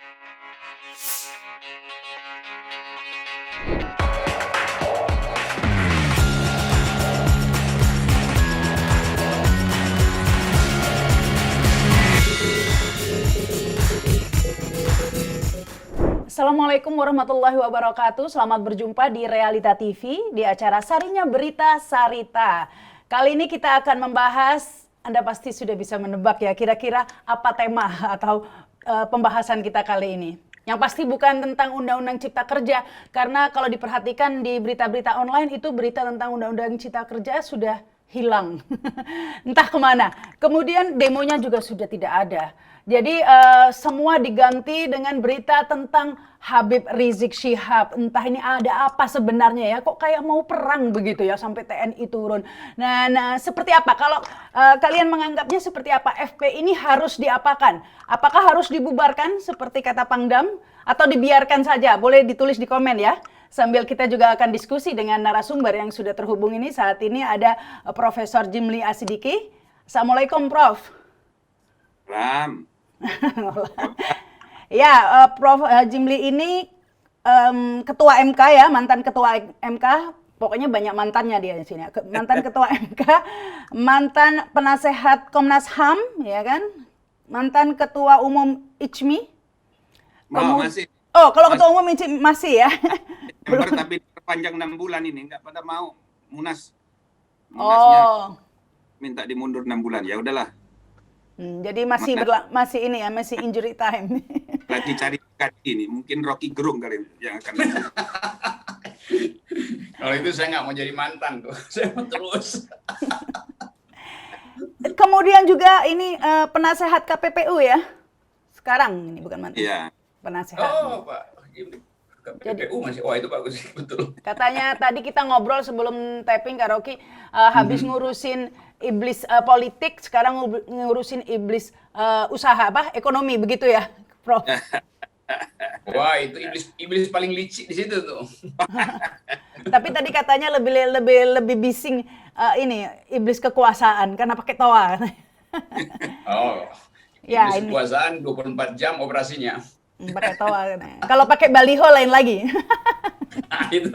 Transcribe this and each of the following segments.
Assalamualaikum warahmatullahi wabarakatuh. Selamat berjumpa di Realita TV di acara Sarinya Berita Sarita. Kali ini kita akan membahas, Anda pasti sudah bisa menebak ya, kira-kira apa tema atau pembahasan kita kali ini. Yang pasti bukan tentang Undang-Undang Cipta Kerja, karena kalau diperhatikan di berita-berita online itu berita tentang Undang-Undang Cipta Kerja sudah hilang. Entah kemana. Kemudian demonya juga sudah tidak ada. Jadi semua diganti dengan berita tentang Habib Rizik Syihab. Entah ini ada apa sebenarnya ya, kok kayak mau perang begitu ya sampai TNI turun. Nah seperti apa? Kalau kalian menganggapnya seperti apa? FP ini harus diapakan? Apakah harus dibubarkan seperti kata Pangdam? Atau dibiarkan saja? Boleh ditulis di komen ya. Sambil kita juga akan diskusi dengan narasumber yang sudah terhubung ini. Saat ini ada Profesor Jimli Asidiki. Assalamualaikum Prof. Ram. Ya, Prof Jimli ini ketua MK ya, mantan ketua MK. Pokoknya banyak mantannya dia di sini. Mantan ketua MK, mantan penasehat Komnas HAM, ya kan? Mantan ketua umum ICMI. Masih. Oh, kalau ketua umum ICMI masih ya. Belum. Tapi panjang 6 bulan ini nggak pada mau Munasnya minta dimundur 6 bulan. Ya udahlah. Jadi masih ini ya, masih injury time. Lagi cari ini, mungkin Rocky Gerung kali yang akan. Kalau itu saya nggak mau jadi mantan tuh, saya mau terus. Kemudian juga ini penasehat KPPU ya, sekarang ini bukan mantan. Iya. Penasehat. Oh Pak, KPPU masih, wah itu bagus betul. Katanya tadi kita ngobrol sebelum taping Kak Rocky, habis ngurusin iblis politik, sekarang ngurusin iblis usaha ekonomi begitu ya, Prof. Wah itu iblis paling licik di situ tuh. Tapi tadi katanya lebih bising ini iblis kekuasaan karena pakai toa. Oh, ya, iblis kekuasaan 24 jam operasinya. Pakai toa. Kalau pakai baliho lain lagi. Nah itu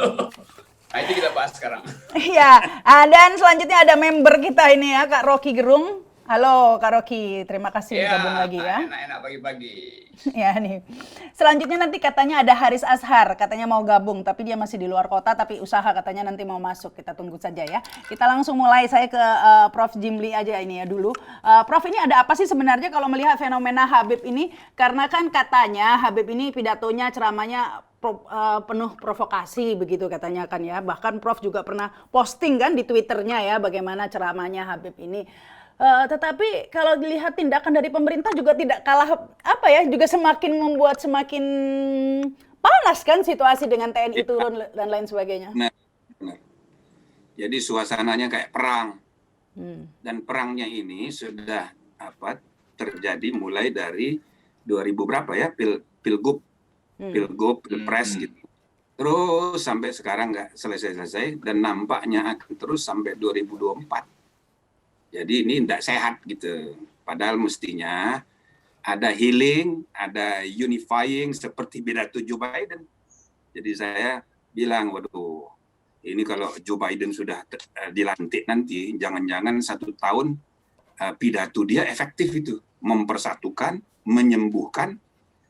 kita bahas sekarang. Iya, dan selanjutnya ada member kita ini ya, Kak Rocky Gerung. Halo Kak Rocky, terima kasih bergabung lagi ya. Enak-enak pagi-pagi. Ya nih. Selanjutnya nanti katanya ada Haris Azhar, katanya mau gabung, tapi dia masih di luar kota, tapi usaha katanya nanti mau masuk. Kita tunggu saja ya. Kita langsung mulai, saya ke Prof Jimli aja ini ya dulu. Prof, ini ada apa sih sebenarnya kalau melihat fenomena Habib ini? Karena kan katanya Habib ini pidatonya, ceramahnya penuh provokasi begitu katanya kan ya. Bahkan Prof juga pernah posting kan di Twitternya ya bagaimana ceramahnya Habib ini. Tetapi kalau dilihat tindakan dari pemerintah juga tidak kalah juga semakin panas kan situasi dengan TNI turun dan lain sebagainya. Benar. Jadi suasananya kayak perang. Dan perangnya ini sudah terjadi mulai dari 2000 berapa ya, Pilgub, Pilpres gitu. Terus sampai sekarang nggak selesai-selesai dan nampaknya akan terus sampai 2024. Jadi ini tidak sehat gitu. Padahal mestinya ada healing, ada unifying seperti pidato Joe Biden. Jadi saya bilang, waduh, ini kalau Joe Biden sudah dilantik nanti, jangan-jangan 1 tahun pidato dia efektif itu. Mempersatukan, menyembuhkan,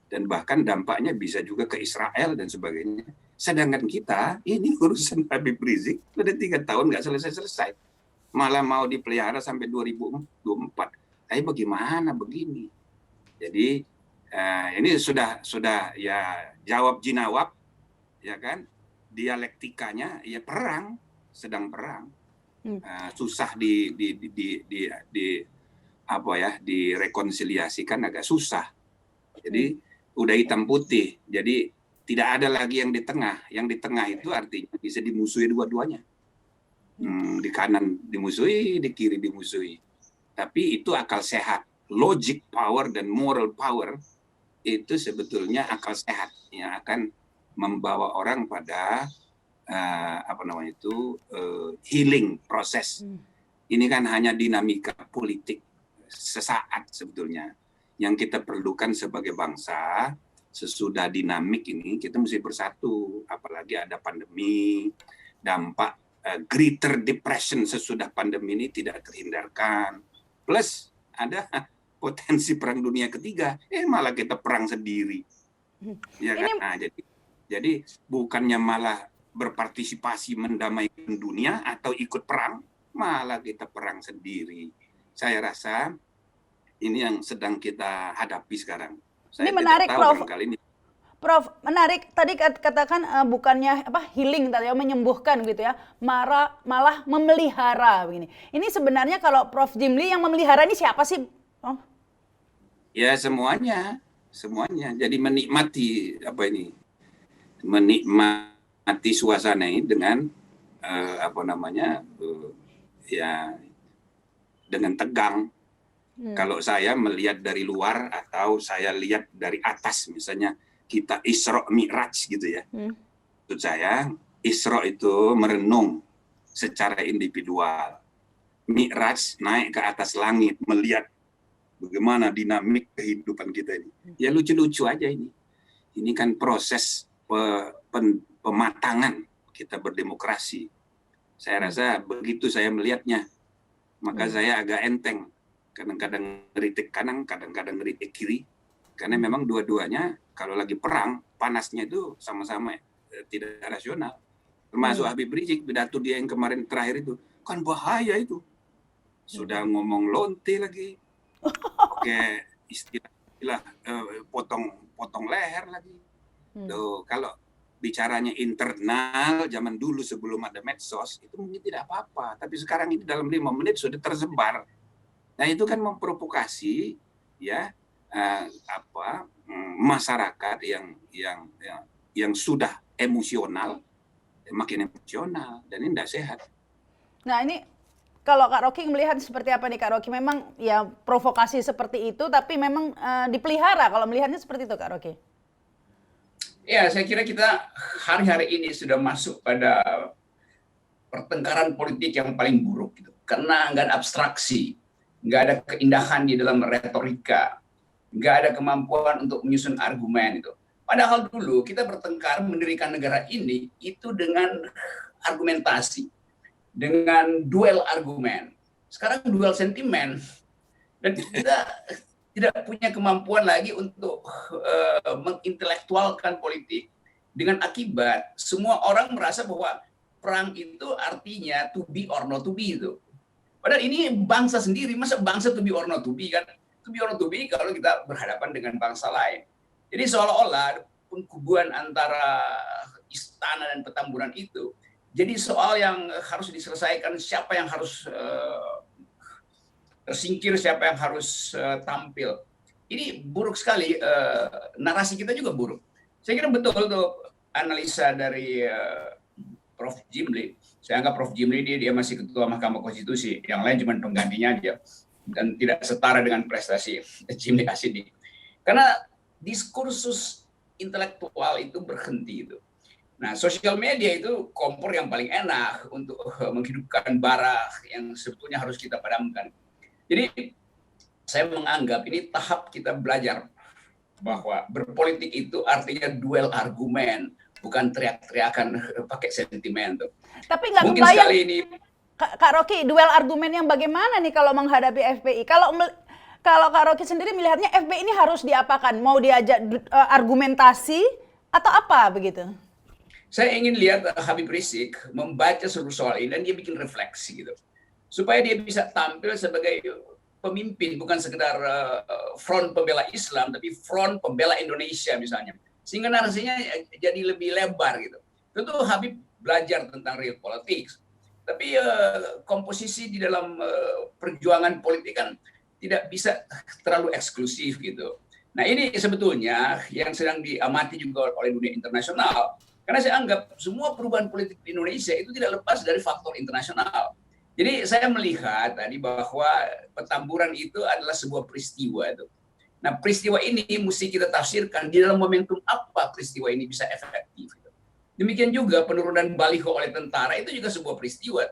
dan bahkan dampaknya bisa juga ke Israel dan sebagainya. Sedangkan kita, ini urusan Habib Rizik, sudah 3 tahun nggak selesai-selesai. Malah mau dipelihara sampai 2024. Tapi bagaimana begini? Jadi ini sudah ya jawab jinawab, ya kan? Dialektikanya ya perang, sedang perang. Susah direkonsiliasikan, agak susah. Jadi udah hitam putih. Jadi tidak ada lagi yang di tengah. Yang di tengah itu artinya bisa dimusuhi dua-duanya. Di kanan dimusuhi, di kiri dimusuhi. Tapi itu akal sehat. Logic power dan moral power itu sebetulnya akal sehat yang akan membawa orang pada healing proses. Ini kan hanya dinamika politik sesaat sebetulnya. Yang kita perlukan sebagai bangsa, sesudah dinamik ini kita mesti bersatu, apalagi ada pandemi, dampak greater depression sesudah pandemi ini tidak terhindarkan. Plus ada potensi perang dunia ketiga, malah kita perang sendiri. Ya kan? Nah, jadi bukannya malah berpartisipasi mendamaikan dunia atau ikut perang, malah kita perang sendiri. Saya rasa ini yang sedang kita hadapi sekarang. Saya ini menarik, Prof. Kali ini. Prof, menarik. Tadi katakan bukannya healing tadi, menyembuhkan gitu ya, malah memelihara begini. Ini sebenarnya kalau Prof Jimli yang memelihara ini siapa sih? Oh. Ya semuanya. Jadi menikmati menikmati suasana ini dengan ya dengan tegang. Kalau saya melihat dari luar atau saya lihat dari atas, misalnya kita Isra Mi'raj gitu ya. Maksud saya, Isra itu merenung secara individual. Mi'raj naik ke atas langit, melihat bagaimana dinamik kehidupan kita ini. Ya lucu-lucu aja ini. Ini kan proses pematangan kita berdemokrasi. Saya rasa begitu saya melihatnya. Maka saya agak enteng. Kadang-kadang ngeritik kanan, kadang-kadang ngeritik kiri. Karena memang dua-duanya kalau lagi perang, panasnya itu sama-sama tidak rasional. Termasuk Habib Rizik, pidato dia yang kemarin terakhir itu, kan bahaya itu. Sudah ngomong lonte lagi. Oke, istilah potong leher lagi. Tuh, kalau bicaranya internal zaman dulu sebelum ada medsos itu mungkin tidak apa-apa, tapi sekarang ini dalam 5 menit sudah tersebar. Nah, itu kan memprovokasi ya masyarakat yang sudah emosional makin emosional, dan ini tidak sehat. Nah, ini kalau Kak Rocky melihat seperti apa nih Kak Rocky? Memang ya provokasi seperti itu, tapi memang dipelihara kalau melihatnya seperti itu Kak Rocky? Ya, saya kira kita hari-hari ini sudah masuk pada pertengkaran politik yang paling buruk gitu. Karena nggak ada abstraksi, nggak ada keindahan di dalam retorika, nggak ada kemampuan untuk menyusun argumen itu. Padahal dulu kita bertengkar mendirikan negara ini itu dengan argumentasi, dengan duel argumen. Sekarang duel sentimen, dan kita tidak punya kemampuan lagi untuk mengintelektualkan politik, dengan akibat semua orang merasa bahwa perang itu artinya to be or not to be itu. Padahal ini bangsa sendiri, masa bangsa to be or not to be kan? To be or not to be kalau kita berhadapan dengan bangsa lain. Jadi seolah-olah pengkubuan antara istana dan Petamburan itu jadi soal yang harus diselesaikan, siapa yang harus tersingkir, siapa yang harus tampil. Ini buruk sekali, narasi kita juga buruk. Saya kira betul tuh analisa dari Prof Jimli. Saya anggap Prof Jimli dia masih ketua Mahkamah Konstitusi, yang lain cuma penggantinya aja, dan tidak setara dengan prestasi Jimli Hasidi. Karena diskursus intelektual itu berhenti itu. Nah, sosial media itu kompor yang paling enak untuk menghidupkan bara yang sebetulnya harus kita padamkan. Jadi saya menganggap ini tahap kita belajar bahwa berpolitik itu artinya duel argumen, bukan teriak-teriakan pakai sentimen tuh. Tapi nggak mungkin kebayang, sekali ini Kak Rocky, duel argumen yang bagaimana nih kalau menghadapi FPI? Kalau Kak Rocky sendiri melihatnya FPI ini harus diapakan? Mau diajak argumentasi atau apa begitu? Saya ingin lihat Habib Rizik membaca seluruh soal ini dan dia bikin refleksi gitu. Supaya dia bisa tampil sebagai pemimpin, bukan sekedar front pembela Islam, tapi front pembela Indonesia misalnya. Sehingga narasinya jadi lebih lebar gitu. Tentu Habib belajar tentang real politics. Tapi komposisi di dalam perjuangan politik kan tidak bisa terlalu eksklusif gitu. Nah, ini sebetulnya yang sedang diamati juga oleh dunia internasional. Karena saya anggap semua perubahan politik di Indonesia itu tidak lepas dari faktor internasional. Jadi saya melihat tadi bahwa Petamburan itu adalah sebuah peristiwa itu. Nah, peristiwa ini mesti kita tafsirkan di dalam momentum apa peristiwa ini bisa efektif. Demikian juga penurunan baliho oleh tentara itu juga sebuah peristiwa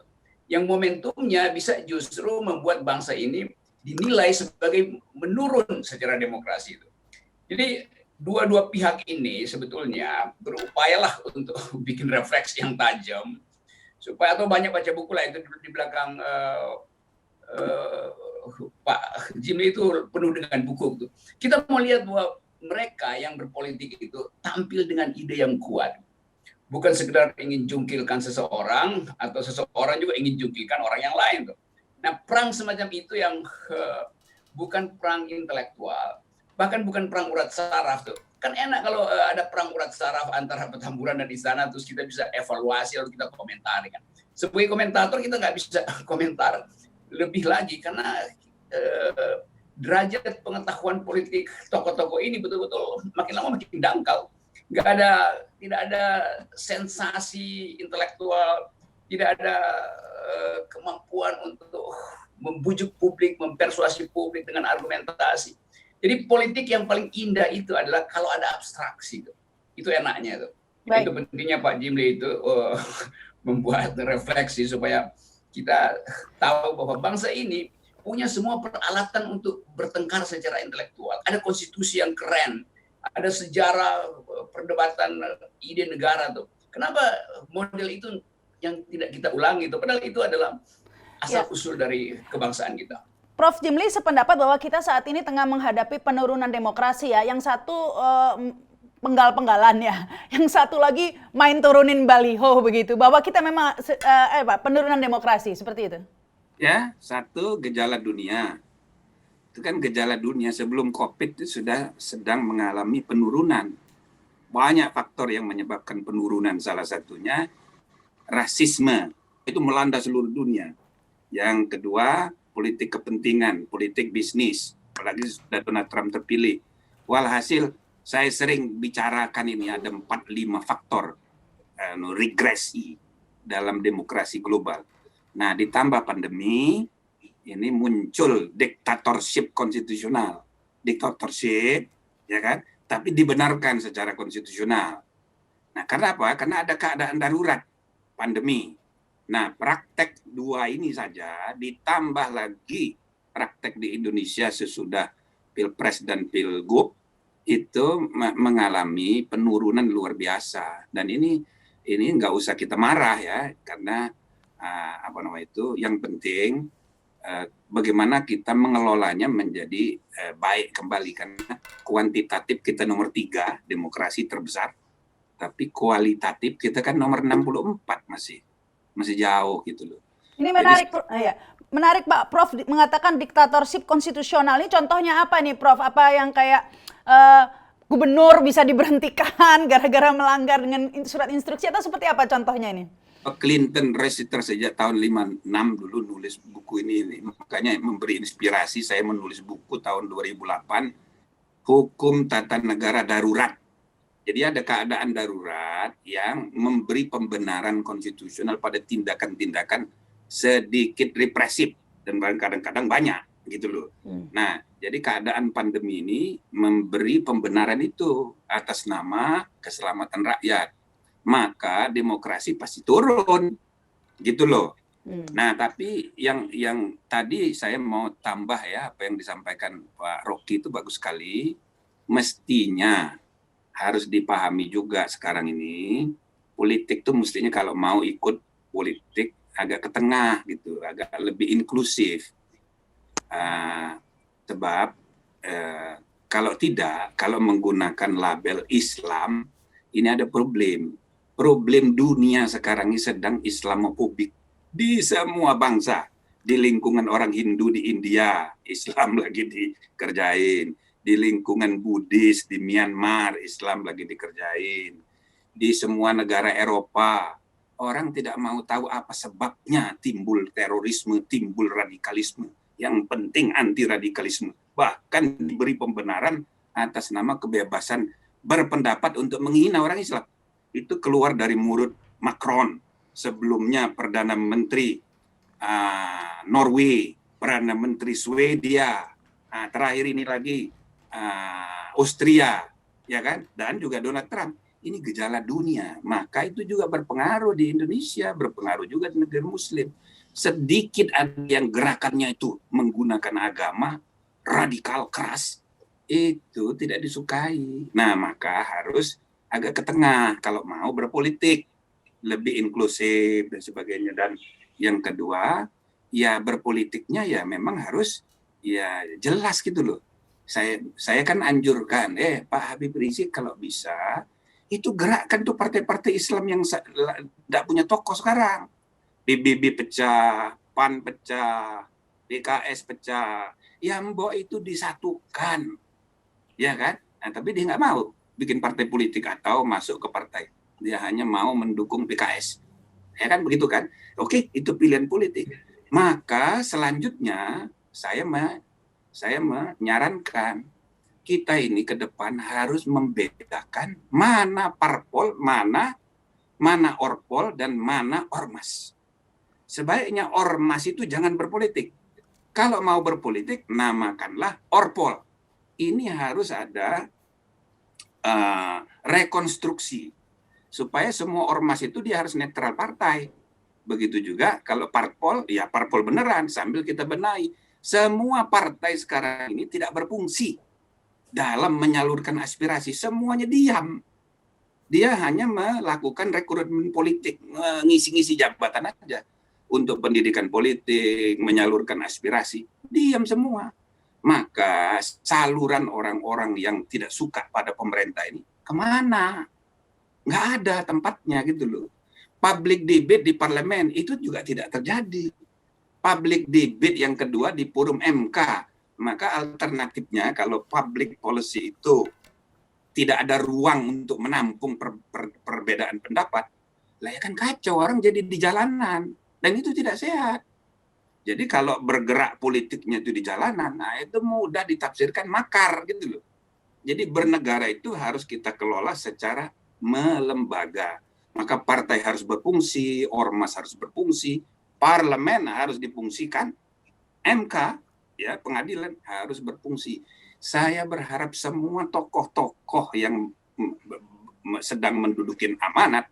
yang momentumnya bisa justru membuat bangsa ini dinilai sebagai menurun secara demokrasi itu. Jadi dua-dua pihak ini sebetulnya berupayalah untuk bikin refleks yang tajam supaya, atau banyak baca buku lah, itu di belakang uh, Pak Jimmy itu penuh dengan buku itu. Kita mau lihat bahwa mereka yang berpolitik itu tampil dengan ide yang kuat, bukan sekedar ingin jungkilkan seseorang atau seseorang juga ingin jungkilkan orang yang lain tuh. Nah, perang semacam itu yang bukan perang intelektual, bahkan bukan perang urat saraf tuh. Kan enak kalau ada perang urat saraf antara Petamburan dan Istana, terus kita bisa evaluasi lalu kita komentari kan. Sebagai komentator kita nggak bisa komentar lebih lagi karena derajat pengetahuan politik tokoh-tokoh ini betul-betul makin lama makin dangkal. Tidak ada sensasi intelektual, tidak ada kemampuan untuk membujuk publik, mempersuasi publik dengan argumentasi. Jadi politik yang paling indah itu adalah kalau ada abstraksi. Itu enaknya itu. Itu pentingnya Pak Jimli itu membuat refleksi supaya kita tahu bahwa bangsa ini punya semua peralatan untuk bertengkar secara intelektual. Ada konstitusi yang keren, ada sejarah perdebatan ide negara tuh. Kenapa model itu yang tidak kita ulangi itu? Padahal itu adalah asal usul dari kebangsaan kita. Prof. Jimli sependapat bahwa kita saat ini tengah menghadapi penurunan demokrasi ya. Yang satu penggal-penggalan ya, yang satu lagi main turunin baliho begitu. Bahwa kita memang penurunan demokrasi seperti itu. Ya, satu gejala dunia. Itu kan gejala dunia sebelum COVID itu sudah sedang mengalami penurunan. Banyak faktor yang menyebabkan penurunan, salah satunya rasisme. Itu melanda seluruh dunia. Yang kedua, politik kepentingan, politik bisnis. Apalagi sudah Donald Trump terpilih. Walhasil, saya sering bicarakan ini ada 4-5 faktor regresi dalam demokrasi global. Nah, ditambah pandemi, ini muncul diktatorship konstitusional. Diktatorship, ya kan? Tapi dibenarkan secara konstitusional. Nah, karena apa? Karena ada keadaan darurat, pandemi. Nah, praktek dua ini saja, ditambah lagi praktek di Indonesia sesudah Pilpres dan Pilgub, itu mengalami penurunan luar biasa. Dan ini nggak usah kita marah ya, karena yang penting bagaimana kita mengelolanya menjadi baik kembali, karena kuantitatif kita nomor 3, demokrasi terbesar, tapi kualitatif kita kan nomor 64 masih jauh gitu loh. Ini menarik. Jadi, menarik Pak. Prof mengatakan diktatorship konstitusional. Ini contohnya apa nih Prof? Apa yang kayak gubernur bisa diberhentikan gara-gara melanggar dengan surat instruksi, atau seperti apa contohnya ini? Clinton Researcher sejak tahun 56 dulu nulis buku ini. Makanya memberi inspirasi saya menulis buku tahun 2008, Hukum Tata Negara Darurat. Jadi ada keadaan darurat yang memberi pembenaran konstitusional pada tindakan-tindakan sedikit represif dan kadang-kadang banyak gitu loh. Nah, jadi keadaan pandemi ini memberi pembenaran itu atas nama keselamatan rakyat. Maka demokrasi pasti turun gitu loh. Nah, tapi yang tadi saya mau tambah ya, apa yang disampaikan Pak Rocky itu bagus sekali. Mestinya harus dipahami juga sekarang ini, politik tuh mestinya kalau mau ikut politik agak ke tengah gitu, agak lebih inklusif. Sebab kalau menggunakan label Islam, ini ada problem. Problem dunia sekarang ini sedang Islamofobik di semua bangsa. Di lingkungan orang Hindu di India, Islam lagi dikerjain. Di lingkungan Buddhis di Myanmar, Islam lagi dikerjain. Di semua negara Eropa, orang tidak mau tahu apa sebabnya timbul terorisme, timbul radikalisme. Yang penting anti radikalisme. Bahkan diberi pembenaran atas nama kebebasan berpendapat untuk menghina orang Islam. Itu keluar dari mulut Macron, sebelumnya Perdana Menteri Norway, Perdana Menteri Swedia, terakhir ini lagi Austria, ya kan? Dan juga Donald Trump. Ini gejala dunia, maka itu juga berpengaruh di Indonesia, berpengaruh juga di negara Muslim. Sedikit ada yang gerakannya itu menggunakan agama radikal keras, itu tidak disukai. Nah, maka harus agak ke tengah kalau mau berpolitik, lebih inklusif dan sebagainya. Dan yang kedua, ya berpolitiknya ya memang harus ya jelas gitu loh. Saya kan anjurkan, Pak Habib Rizik kalau bisa itu gerakkan tuh partai-partai Islam yang tidak punya tokoh sekarang. PBB pecah, PAN pecah, PKS pecah. Ya mbok itu disatukan, ya kan? Nah, tapi dia nggak mau bikin partai politik atau masuk ke partai. Dia hanya mau mendukung PKS. Ya kan begitu kan? Oke, itu pilihan politik. Maka selanjutnya saya menyarankan kita ini ke depan harus membedakan mana parpol, mana orpol, dan mana ormas. Sebaiknya ormas itu jangan berpolitik. Kalau mau berpolitik, namakanlah orpol. Ini harus ada rekonstruksi. Supaya semua ormas itu dia harus netral partai. Begitu juga kalau parpol, ya parpol beneran. Sambil kita benahi. Semua partai sekarang ini tidak berfungsi dalam menyalurkan aspirasi. Semuanya diam. Dia hanya melakukan rekrutmen politik, ngisi-ngisi jabatan aja. Untuk pendidikan politik, menyalurkan aspirasi. Diam semua. Maka saluran orang-orang yang tidak suka pada pemerintah ini kemana? Nggak ada tempatnya gitu loh. Public debate di parlemen itu juga tidak terjadi. Public debate yang kedua di forum MK. Maka alternatifnya kalau public policy itu tidak ada ruang untuk menampung perbedaan pendapat, lah ya kan kacau, orang jadi di jalanan. Dan itu tidak sehat. Jadi kalau bergerak politiknya itu di jalanan, nah itu mudah ditafsirkan makar gitu loh. Jadi bernegara itu harus kita kelola secara melembaga. Maka partai harus berfungsi, ormas harus berfungsi, parlemen harus difungsikan, MK, ya pengadilan harus berfungsi. Saya berharap semua tokoh-tokoh yang sedang mendudukin amanat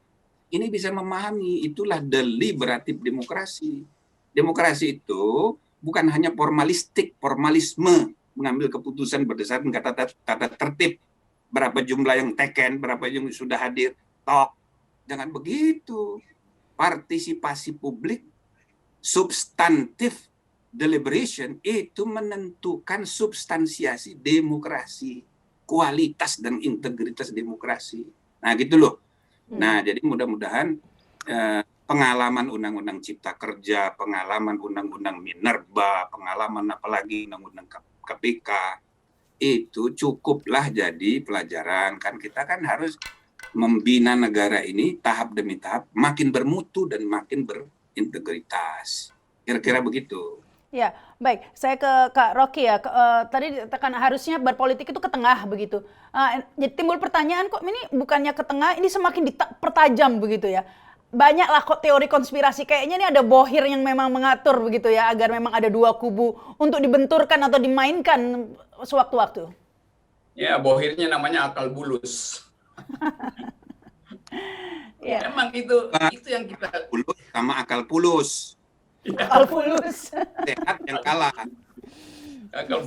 ini bisa memahami itulah deliberatif demokrasi. Demokrasi itu bukan hanya formalisme, mengambil keputusan berdasarkan tata tertib, berapa jumlah yang taken, berapa yang sudah hadir, tok. Jangan begitu. Partisipasi publik, substantif deliberation itu menentukan substansiasi demokrasi, kualitas dan integritas demokrasi. Nah gitu loh. Nah, jadi mudah-mudahan pengalaman Undang-Undang Cipta Kerja, pengalaman Undang-Undang Minerba, pengalaman apalagi Undang-Undang KPK, itu cukuplah jadi pelajaran. Kan kita kan harus membina negara ini tahap demi tahap, makin bermutu dan makin berintegritas. Kira-kira begitu. Ya, baik. Saya ke Kak Rocky ya. Tadi ditekan harusnya berpolitik itu ke tengah begitu. Jadi timbul pertanyaan, kok ini bukannya ke tengah, ini semakin dipertajam begitu ya. Banyaklah kok teori konspirasi, kayaknya ini ada bohir yang memang mengatur begitu ya, agar memang ada dua kubu untuk dibenturkan atau dimainkan sewaktu-waktu. Ya, bohirnya namanya akal bulus. Ya. Emang itu yang kita bulus sama akal pulus. Akal fulus. Sehat yang kalah. Akal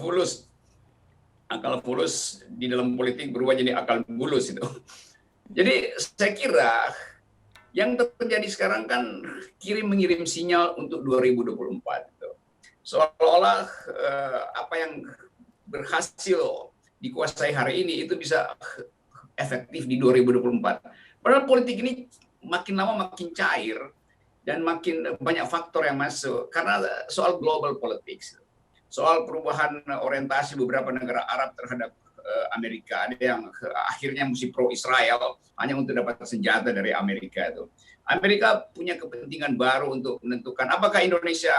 fulus di dalam politik berubah jadi akal bulus itu. Jadi saya kira yang terjadi sekarang kan kirim-mengirim sinyal untuk 2024 itu. Seolah-olah apa yang berhasil dikuasai hari ini itu bisa efektif di 2024. Padahal politik ini makin lama makin cair dan makin banyak faktor yang masuk. Karena soal global politics, soal perubahan orientasi beberapa negara Arab terhadap Amerika. Ada yang akhirnya mesti pro-Israel hanya untuk dapat senjata dari Amerika itu. Amerika punya kepentingan baru untuk menentukan apakah Indonesia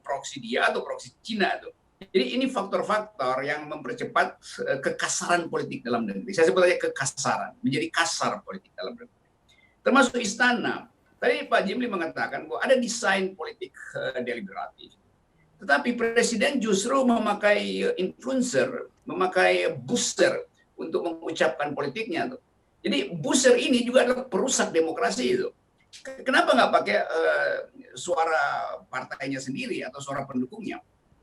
proksi dia atau proksi Cina itu. Jadi ini faktor-faktor yang mempercepat kekasaran politik dalam negeri. Saya sebut aja kekasaran, menjadi kasar politik dalam negeri. Termasuk istana. Tadi Pak Jimli mengatakan bahwa ada desain politik deliberatif. Tetapi Presiden justru memakai influencer, memakai booster untuk mengucapkan politiknya. Jadi booster ini juga adalah perusak demokrasi itu. Kenapa nggak pakai suara partainya sendiri atau suara pendukungnya?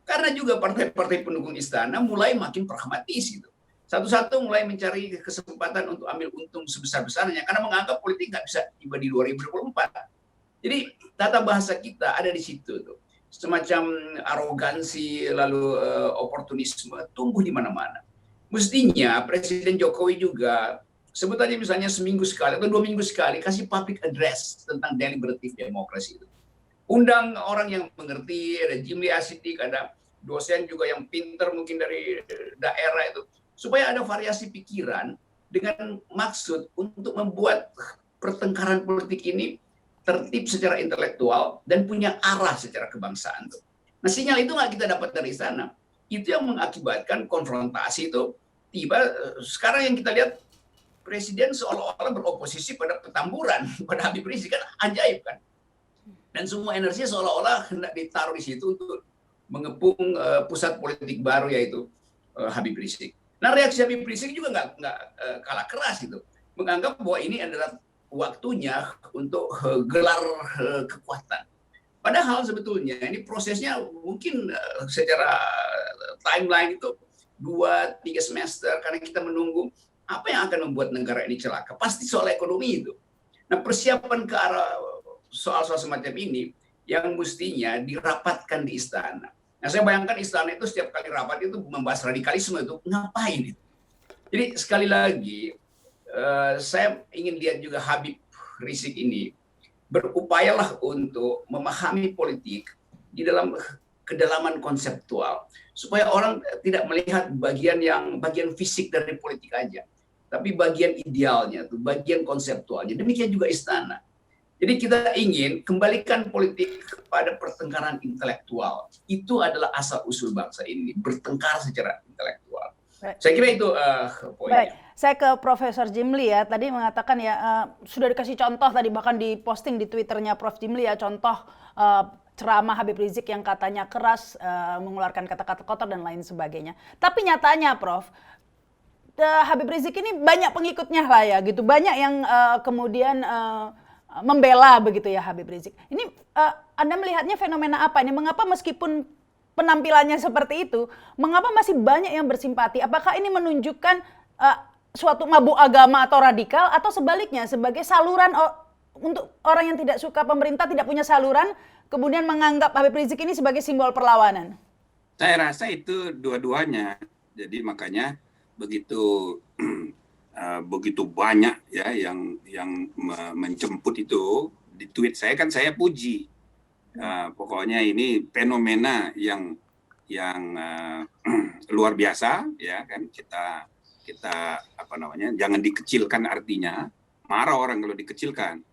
Karena juga partai-partai pendukung istana mulai makin pragmatis gitu. Satu-satu mulai mencari kesempatan untuk ambil untung sebesar-besarnya karena menganggap politik nggak bisa tiba di 2024. Jadi tata bahasa kita ada di situ tuh. Semacam arogansi lalu oportunisme tumbuh di mana-mana. Mestinya Presiden Jokowi juga sebut aja misalnya seminggu sekali atau 2 minggu sekali kasih public address tentang deliberative democracy itu. Undang orang yang mengerti, ada Jimli Asidik, ada dosen juga yang pinter mungkin dari daerah itu, supaya ada variasi pikiran dengan maksud untuk membuat pertengkaran politik ini tertib secara intelektual dan punya arah secara kebangsaan. Nah, sinyal itu nggak kita dapat dari sana. Itu yang mengakibatkan konfrontasi itu tiba. Sekarang yang kita lihat Presiden seolah-olah beroposisi pada Petamburan, pada Habib Rizik, kan ajaib kan. Dan semua energinya seolah-olah hendak ditaruh di situ untuk mengepung pusat politik baru yaitu Habib Rizik. Nah, reaksi Habib Rizik juga nggak kalah keras itu, menganggap bahwa ini adalah waktunya untuk gelar kekuatan. Padahal sebetulnya ini prosesnya mungkin secara timeline itu 2-3 semester karena kita menunggu apa yang akan membuat negara ini celaka. Pasti soal ekonomi itu. Nah, persiapan ke arah soal-soal semacam ini yang mestinya dirapatkan di istana. Nah, saya bayangkan istana itu setiap kali rapat itu membahas radikalisme itu ngapain itu. Jadi sekali lagi saya ingin lihat juga Habib Rizik ini berupayalah untuk memahami politik di dalam kedalaman konseptual supaya orang tidak melihat bagian fisik dari politik aja, tapi bagian idealnya tuh, bagian konseptualnya. Demikian juga istana. Jadi kita ingin kembalikan politik kepada pertengkaran intelektual. Itu adalah asal usul bangsa ini, bertengkar secara intelektual. Saya kira itu poinnya. Baik, saya ke Profesor Jimli ya. Tadi mengatakan ya sudah dikasih contoh tadi bahkan diposting di Twitternya Prof Jimli ya, contoh ceramah Habib Rizik yang katanya keras, mengeluarkan kata-kata kotor dan lain sebagainya. Tapi nyatanya Prof, Habib Rizik ini banyak pengikutnya lah ya gitu, banyak yang kemudian membela begitu ya Habib Rizik. Ini Anda melihatnya fenomena apa ini? Mengapa meskipun penampilannya seperti itu, mengapa masih banyak yang bersimpati? Apakah ini menunjukkan suatu mabuk agama atau radikal, atau sebaliknya sebagai saluran untuk orang yang tidak suka pemerintah, tidak punya saluran, kemudian menganggap Habib Rizik ini sebagai simbol perlawanan? Saya rasa itu dua-duanya. Jadi makanya begitu banyak ya yang menjemput itu di tweet saya, kan saya puji. Pokoknya ini fenomena yang luar biasa ya kan, kita apa namanya, jangan dikecilkan, artinya marah orang kalau dikecilkan.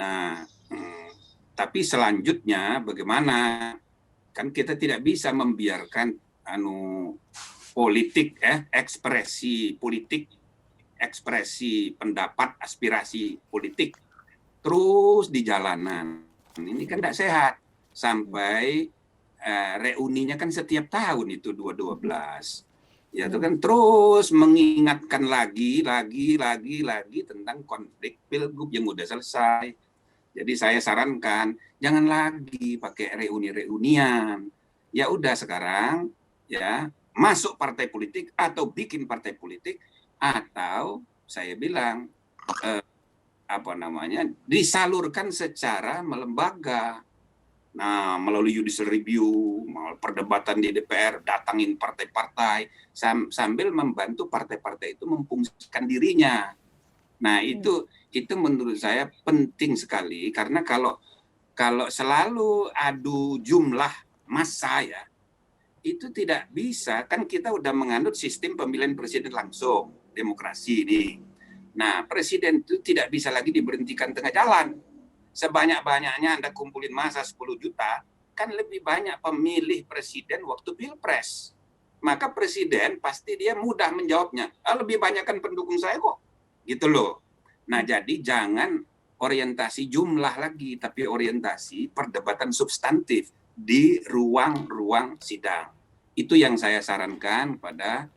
Nah, tapi selanjutnya bagaimana, kan kita tidak bisa membiarkan politik ekspresi politik, ekspresi pendapat, aspirasi politik terus di jalanan. Ini kan tidak sehat. Sampai reuninya kan setiap tahun itu 2012. Ya itu kan terus mengingatkan lagi tentang konflik pilgub yang udah selesai. Jadi saya sarankan jangan lagi pakai reuni-reunian. Ya udah sekarang ya masuk partai politik atau bikin partai politik, atau saya bilang disalurkan secara melembaga. Nah, melalui judicial review, perdebatan di DPR, datangin partai-partai sambil membantu partai-partai itu memfungsikan dirinya. Nah, itu menurut saya penting sekali, karena kalau selalu adu jumlah massa ya, itu tidak bisa. Kan kita udah menganut sistem pemilihan presiden langsung, demokrasi ini. Nah, presiden itu tidak bisa lagi diberhentikan tengah jalan. Sebanyak-banyaknya Anda kumpulin massa 10 juta, kan lebih banyak pemilih presiden waktu pilpres. Maka presiden pasti dia mudah menjawabnya, lebih banyak kan pendukung saya kok. Gitu loh. Nah, jadi jangan orientasi jumlah lagi, tapi orientasi perdebatan substantif di ruang-ruang sidang. Itu yang saya sarankan pada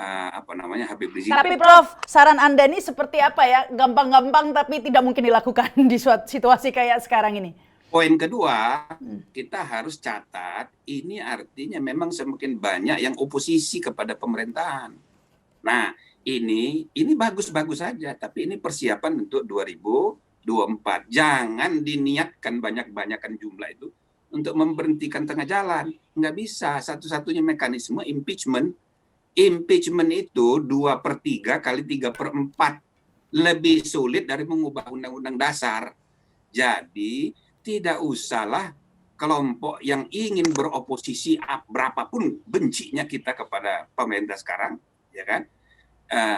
Habib Rizik. Tapi Prof, saran Anda ini seperti apa ya? Gampang-gampang tapi tidak mungkin dilakukan di suatu situasi kayak sekarang ini. Poin kedua, kita harus catat, ini artinya memang semakin banyak yang oposisi kepada pemerintahan. Nah, ini bagus-bagus saja, tapi ini persiapan untuk 2024. Jangan diniatkan banyak-banyakan jumlah itu untuk memberhentikan tengah jalan. Nggak bisa. Satu-satunya mekanisme impeachment. Impeachment itu 2/3 kali 3/4. Lebih sulit dari mengubah undang-undang dasar. Jadi, tidak usahlah kelompok yang ingin beroposisi berapapun bencinya kita kepada pemerintah sekarang, ya kan?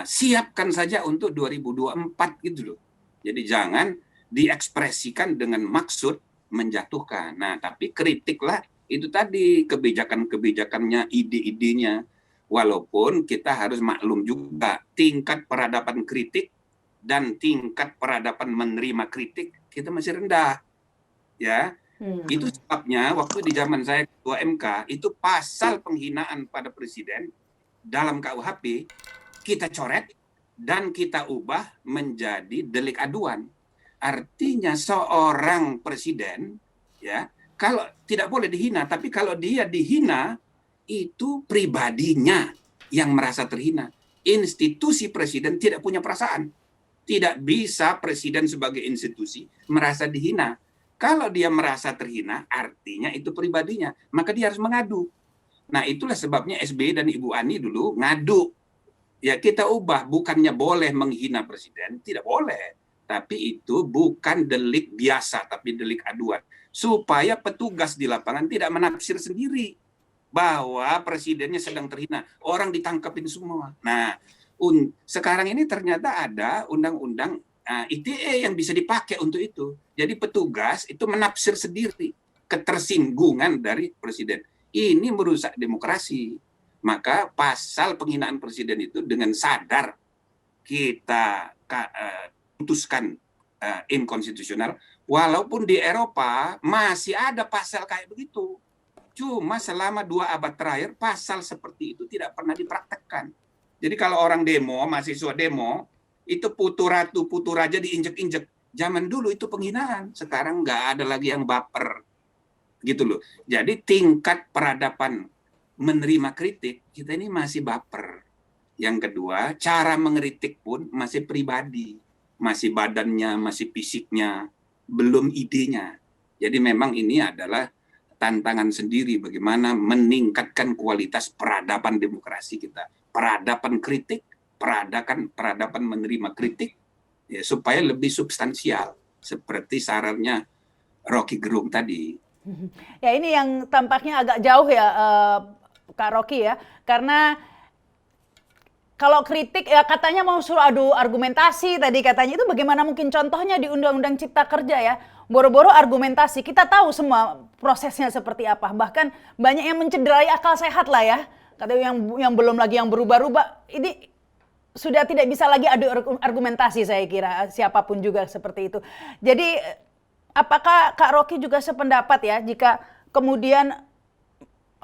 Siapkan saja untuk 2024 gitu loh. Jadi jangan diekspresikan dengan maksud menjatuhkan. Nah, tapi kritiklah itu tadi kebijakan-kebijakannya, ide-idenya. Walaupun kita harus maklum juga tingkat peradaban kritik dan tingkat peradaban menerima kritik kita masih rendah. Ya. Itu sebabnya waktu di zaman saya ketua MK itu pasal penghinaan pada presiden dalam KUHP kita coret dan kita ubah menjadi delik aduan. Artinya seorang presiden ya kalau tidak boleh dihina, tapi kalau dia dihina itu pribadinya yang merasa terhina. Institusi presiden tidak punya perasaan. Tidak bisa presiden sebagai institusi merasa dihina. Kalau dia merasa terhina, artinya itu pribadinya. Maka dia harus mengadu. Nah, itulah sebabnya SBY dan Ibu Ani dulu ngadu. Ya, kita ubah. Bukannya boleh menghina presiden. Tidak boleh. Tapi itu bukan delik biasa, tapi delik aduan. Supaya petugas di lapangan tidak menafsir sendiri bahwa presidennya sedang terhina. Orang ditangkapin semua. Nah, sekarang ini ternyata ada undang-undang ITE yang bisa dipakai untuk itu. Jadi petugas itu menafsir sendiri ketersinggungan dari presiden. Ini merusak demokrasi. Maka pasal penghinaan presiden itu dengan sadar kita putuskan inkonstitusional. Walaupun di Eropa masih ada pasal kayak begitu. Cuma selama 2 abad terakhir pasal seperti itu tidak pernah dipraktekkan. Jadi kalau orang demo, mahasiswa demo, itu putu ratu, putu raja diinjek-injek. Zaman dulu itu penghinaan, sekarang nggak ada lagi yang baper. Gitu loh. Jadi tingkat peradaban menerima kritik, kita ini masih baper. Yang kedua, cara mengkritik pun masih pribadi. Masih badannya, masih fisiknya, belum idenya. Jadi memang ini adalah tantangan sendiri bagaimana meningkatkan kualitas peradaban demokrasi kita. Peradaban kritik, peradaban menerima kritik, ya, supaya lebih substansial seperti sarannya Rocky Gerung tadi. Ya, ini yang tampaknya agak jauh ya, Kak Rocky ya, karena kalau kritik ya katanya mau suruh adu argumentasi tadi katanya, itu bagaimana mungkin contohnya di Undang-Undang Cipta Kerja ya, boro-boro argumentasi, kita tahu semua prosesnya seperti apa, bahkan banyak yang mencederai akal sehat lah ya. Katanya yang belum lagi yang berubah-ubah, ini sudah tidak bisa lagi adu argumentasi saya kira, siapapun juga seperti itu. Jadi apakah Kak Rocky juga sependapat ya jika kemudian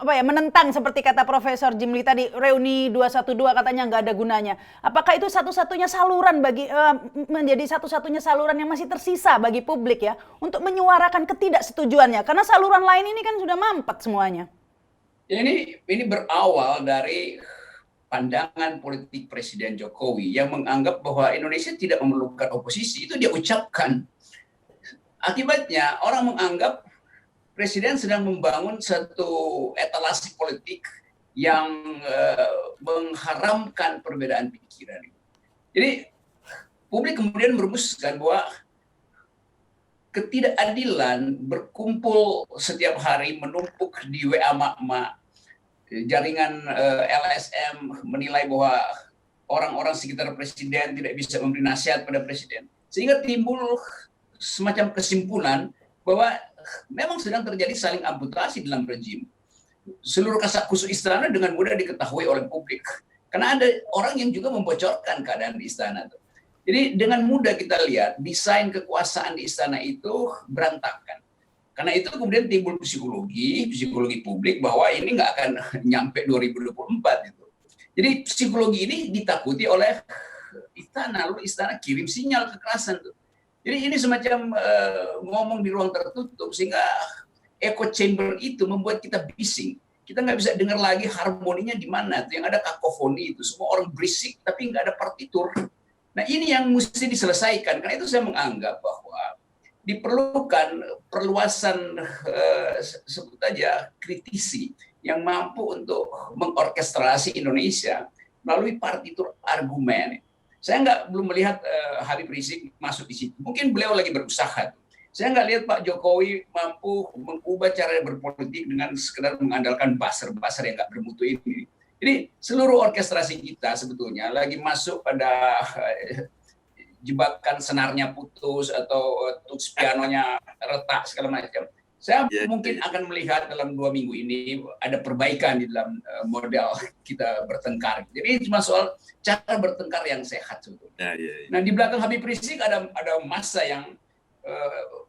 menentang seperti kata Profesor Jimli tadi, reuni 212 katanya nggak ada gunanya. Apakah itu satu-satunya saluran menjadi satu-satunya saluran yang masih tersisa bagi publik ya untuk menyuarakan ketidaksetujuannya? Karena saluran lain ini kan sudah mampet semuanya. Ini berawal dari pandangan politik Presiden Jokowi yang menganggap bahwa Indonesia tidak memerlukan oposisi. Itu dia ucapkan. Akibatnya orang menganggap Presiden sedang membangun satu etalase politik yang mengharamkan perbedaan pikiran. Jadi publik kemudian merumuskan bahwa ketidakadilan berkumpul setiap hari menumpuk di WA mak-mak. Jaringan LSM menilai bahwa orang-orang sekitar presiden tidak bisa memberi nasihat pada presiden. Sehingga timbul semacam kesimpulan bahwa memang sedang terjadi saling amputasi dalam rejim. Seluruh kasak kusuk istana dengan mudah diketahui oleh publik. Karena ada orang yang juga membocorkan keadaan di istana. Jadi dengan mudah kita lihat desain kekuasaan di istana itu berantakan. Karena itu kemudian timbul psikologi publik bahwa ini nggak akan nyampe 2024 itu. Jadi psikologi ini ditakuti oleh istana, lalu istana kirim sinyal kekerasan tuh. Jadi ini semacam ngomong di ruang tertutup sehingga echo chamber itu membuat kita bising. kita nggak bisa dengar lagi harmoninya di mana. Yang ada kakofoni itu, semua orang berisik tapi nggak ada partitur. Nah ini yang mesti diselesaikan. Karena itu saya menganggap bahwa diperlukan perluasan sebut aja kritisi yang mampu untuk mengorkestrasi Indonesia melalui partitur argumen. Saya belum melihat Habib Rizik masuk di situ. Mungkin beliau lagi berusaha. Saya nggak lihat Pak Jokowi mampu mengubah cara berpolitik dengan sekedar mengandalkan buzzer-buzzer yang nggak bermutu ini. Jadi seluruh orkestrasi kita sebetulnya lagi masuk pada jebakan senarnya putus atau tuts pianonya retak segala macam. Saya mungkin akan melihat dalam 2 minggu ini ada perbaikan di dalam model kita bertengkar. Jadi cuma soal cara bertengkar yang sehat sebetulnya. Nah di belakang Habib Rizik ada masa yang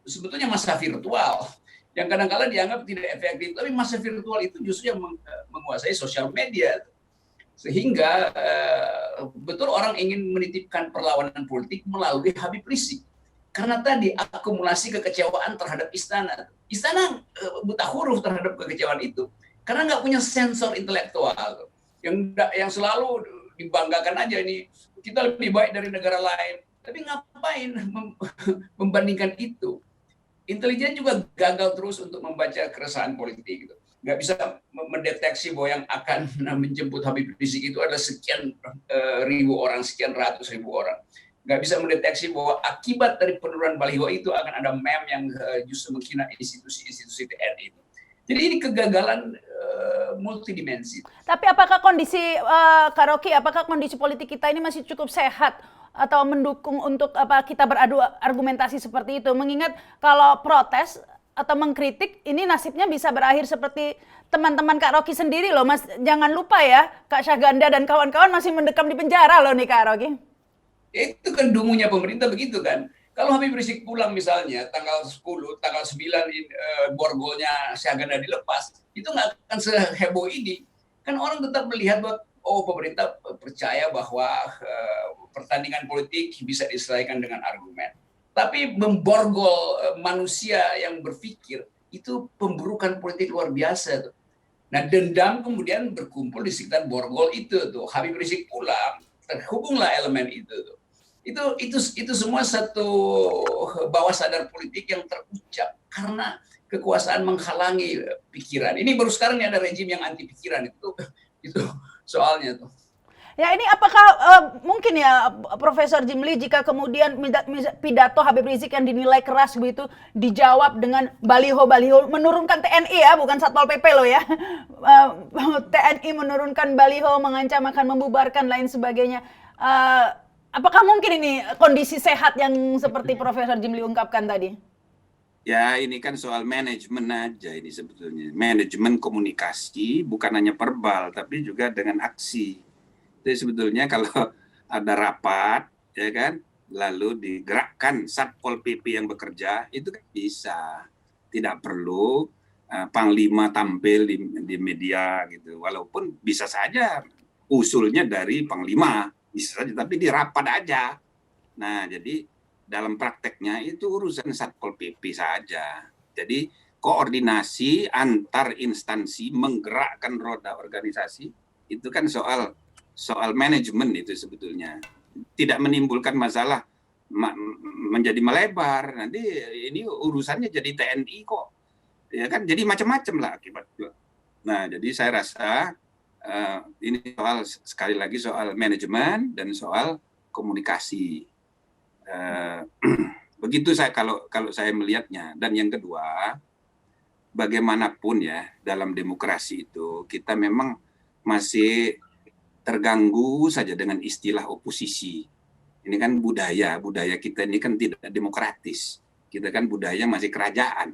sebetulnya masa virtual yang kadang-kadang dianggap tidak efektif, tapi masa virtual itu justru yang menguasai sosial media, sehingga betul orang ingin menitipkan perlawanan politik melalui Habib Rizik karena tadi akumulasi kekecewaan terhadap istana buta huruf terhadap kekecewaan itu karena nggak punya sensor intelektual yang selalu dibanggakan aja ini kita lebih baik dari negara lain. Tapi ngapain membandingkan itu? Intelijen juga gagal terus untuk membaca keresahan politik. Gitu. Nggak bisa mendeteksi bahwa yang akan menjemput Habib Rizik itu adalah sekian ribu orang, sekian ratus ribu orang. Nggak bisa mendeteksi bahwa akibat dari penurunan baliho itu akan ada meme yang justru menghina institusi-institusi TNI. Jadi ini kegagalan multidimensi. Tapi apakah kondisi Kak Rocky, apakah kondisi politik kita ini masih cukup sehat atau mendukung untuk kita beradu argumentasi seperti itu? Mengingat kalau protes atau mengkritik ini nasibnya bisa berakhir seperti teman-teman Kak Rocky sendiri loh, Mas. Jangan lupa ya, Kak Syahganda dan kawan-kawan masih mendekam di penjara loh nih Kak Rocky. Itu kan dungunya pemerintah begitu kan. Kalau Habib Rizik pulang misalnya tanggal 10, tanggal 9 borgolnya Syahganda dilepas, itu nggak akan seheboh ini. Kan orang tetap melihat bahwa pemerintah percaya bahwa pertandingan politik bisa diselesaikan dengan argumen. Tapi memborgol manusia yang berpikir itu pemburukan politik luar biasa tuh. Nah, dendam kemudian berkumpul di sekitar borgol itu tuh. Habib Rizik pulang, terhubunglah elemen itu tuh. Itu semua satu bawah sadar politik yang terucap karena kekuasaan menghalangi pikiran. Ini baru sekarang nih ada rejim yang anti pikiran itu soalnya tuh. Ya ini apakah mungkin ya Profesor Jimli jika kemudian pidato Habib Rizik yang dinilai keras begitu dijawab dengan baliho-baliho menurunkan TNI ya, bukan Satpol PP loh ya. TNI menurunkan baliho, mengancam akan membubarkan lain sebagainya. Apakah mungkin ini kondisi sehat yang seperti Profesor Jimli ungkapkan tadi? Ya ini kan soal manajemen aja ini sebetulnya. Manajemen komunikasi bukan hanya verbal tapi juga dengan aksi. Jadi sebetulnya kalau ada rapat, ya kan, lalu digerakkan Satpol PP yang bekerja, itu kan bisa. Tidak perlu Panglima tampil di media gitu. Walaupun bisa saja usulnya dari Panglima, bisa saja, tapi di rapat aja. Nah, jadi dalam prakteknya itu urusan Satpol PP saja. Jadi koordinasi antar instansi menggerakkan roda organisasi itu kan soal manajemen itu sebetulnya. Tidak menimbulkan masalah menjadi melebar. Nanti ini urusannya jadi TNI kok. Ya kan jadi macam-macam lah akibatnya. Nah, jadi saya rasa ini sekali lagi soal manajemen dan soal komunikasi. Begitu saya kalau saya melihatnya. Dan yang kedua, bagaimanapun ya dalam demokrasi itu kita memang masih terganggu saja dengan istilah oposisi. Ini kan budaya kita ini kan tidak demokratis. Kita kan budaya masih kerajaan.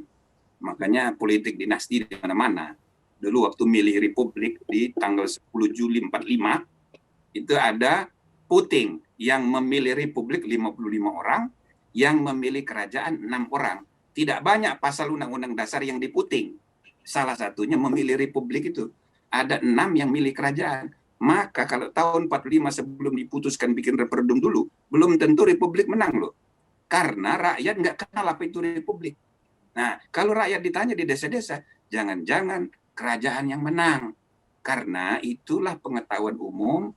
Makanya politik dinasti di mana-mana. Dulu waktu milih Republik di tanggal 10 Juli 45 itu ada voting yang memilih Republik 55 orang, yang memilih kerajaan 6 orang. Tidak banyak pasal Undang-Undang Dasar yang diputing. Salah satunya memilih Republik itu. Ada 6 yang milih kerajaan. Maka kalau tahun 45 sebelum diputuskan bikin referendum dulu, belum tentu Republik menang loh. Karena rakyat nggak kenal apa itu Republik. Nah, kalau rakyat ditanya di desa-desa, jangan-jangan kerajaan yang menang. Karena itulah pengetahuan umum,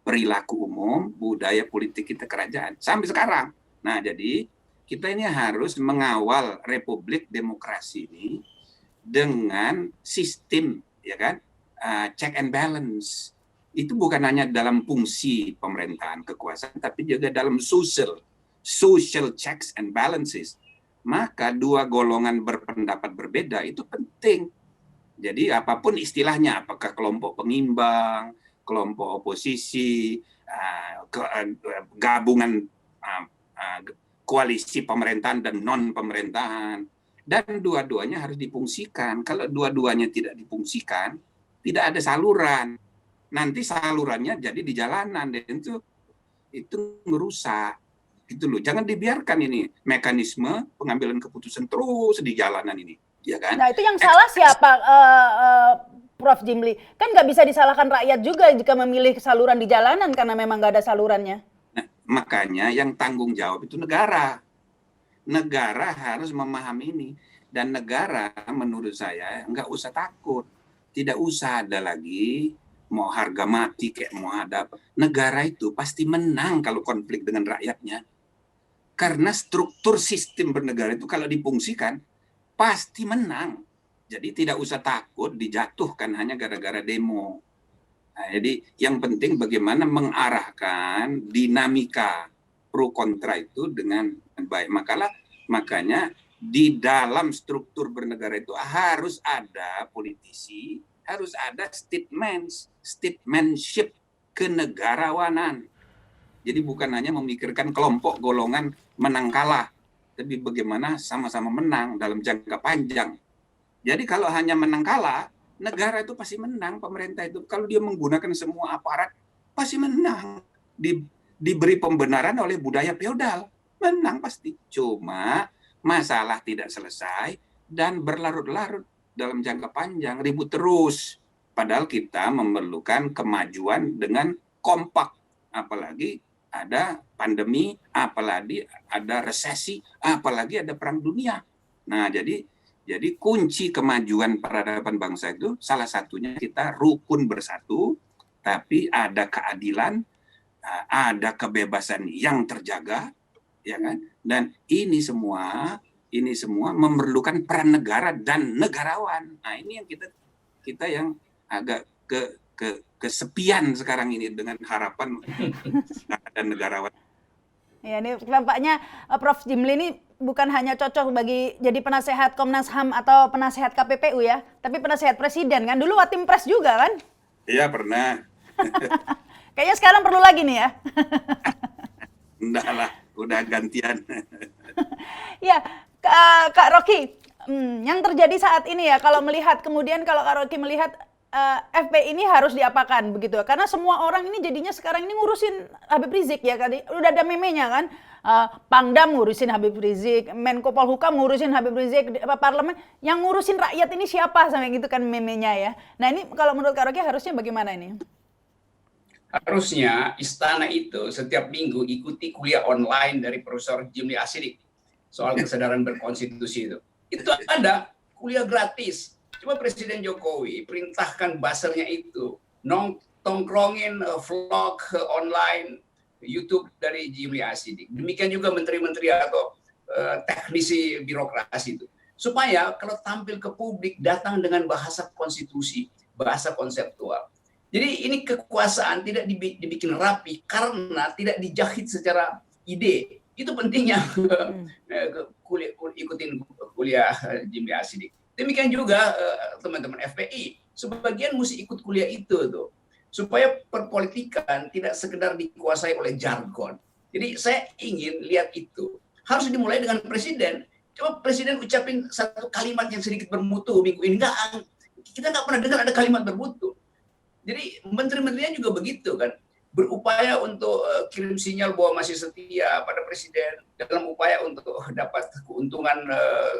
perilaku umum, budaya politik kita kerajaan. Sampai sekarang. Nah, jadi kita ini harus mengawal republik demokrasi ini dengan sistem, ya kan, check and balance. Itu bukan hanya dalam fungsi pemerintahan kekuasaan, tapi juga dalam social checks and balances. Maka dua golongan berpendapat berbeda itu penting. Jadi apapun istilahnya, apakah kelompok pengimbang, kelompok oposisi, gabungan koalisi pemerintahan dan non pemerintahan, dan dua-duanya harus difungsikan. Kalau dua-duanya tidak difungsikan, tidak ada saluran. Nanti salurannya jadi di jalanan, dan itu merusak. Gitu loh. Jangan dibiarkan ini mekanisme pengambilan keputusan terus di jalanan ini, ya kan? Nah, itu yang salah siapa, Prof. Jimli? Kan nggak bisa disalahkan rakyat juga jika memilih saluran di jalanan karena memang nggak ada salurannya. Nah, makanya yang tanggung jawab itu negara. Negara harus memahami ini. Dan negara menurut saya nggak usah takut. Tidak usah ada lagi mau harga mati kayak mau ada. Negara itu pasti menang kalau konflik dengan rakyatnya. Karena struktur sistem bernegara itu kalau difungsikan pasti menang. Jadi tidak usah takut dijatuhkan hanya gara-gara demo. Nah, jadi yang penting bagaimana mengarahkan dinamika pro kontra itu dengan baik. Makanya di dalam struktur bernegara itu harus ada politisi, harus ada statesmanship, kenegarawanan. Jadi bukan hanya memikirkan kelompok golongan menang kalah, tapi bagaimana sama-sama menang dalam jangka panjang. Jadi kalau hanya menang kalah, negara itu pasti menang, pemerintah itu kalau dia menggunakan semua aparat pasti menang. Diberi pembenaran oleh budaya feodal, menang pasti. Cuma masalah tidak selesai dan berlarut-larut dalam jangka panjang, ribut terus. Padahal kita memerlukan kemajuan dengan kompak. Apalagi ada pandemi, apalagi ada resesi, apalagi ada perang dunia. Nah, jadi kunci kemajuan peradaban bangsa itu salah satunya kita rukun bersatu, tapi ada keadilan, ada kebebasan yang terjaga, ya kan? Dan ini semua memerlukan peran negara dan negarawan. Nah, ini yang kita yang agak kesepian sekarang ini dengan harapan dan negarawan. Ya, ini tampaknya Prof. Jimli ini bukan hanya cocok bagi jadi penasehat Komnas HAM atau penasehat KPPU ya, tapi penasehat presiden kan. Dulu Watimpres juga kan? Iya, pernah. Kayaknya sekarang perlu lagi nih ya. Enggak lah, udah gantian. Ya, Kak Rocky, yang terjadi saat ini ya, kalau Kak Rocky melihat FPI ini harus diapakan begitu, karena semua orang ini jadinya sekarang ini ngurusin Habib Rizik ya, kan udah ada memenya kan, Pangdam ngurusin Habib Rizik, Menko Polhukam ngurusin Habib Rizik, parlemen yang ngurusin rakyat ini siapa sampai gitu kan memenya ya. Nah ini kalau menurut Kak Rocky harusnya bagaimana ini? Harusnya istana itu setiap minggu ikuti kuliah online dari Profesor Jimli Asidik soal kesadaran berkonstitusi itu. Itu ada kuliah gratis. Cuma Presiden Jokowi perintahkan buzzer-nya itu tongkrongin vlog online YouTube dari Jimli Asidik. Demikian juga menteri-menteri atau teknisi birokrasi itu. Supaya kalau tampil ke publik datang dengan bahasa konstitusi, bahasa konseptual. Jadi ini kekuasaan tidak dibikin rapi karena tidak dijahit secara ide. Itu pentingnya ikutin kuliah Jimli Asidik. Demikian juga teman-teman FPI, sebagian mesti ikut kuliah itu tuh, supaya perpolitikan tidak sekedar dikuasai oleh jargon. Jadi saya ingin lihat itu harus dimulai dengan presiden. Coba presiden ucapin satu kalimat yang sedikit bermutu minggu ini, kita nggak pernah dengar ada kalimat bermutu. Jadi menteri-menterinya juga begitu kan, berupaya untuk kirim sinyal bahwa masih setia pada presiden dalam upaya untuk dapat keuntungan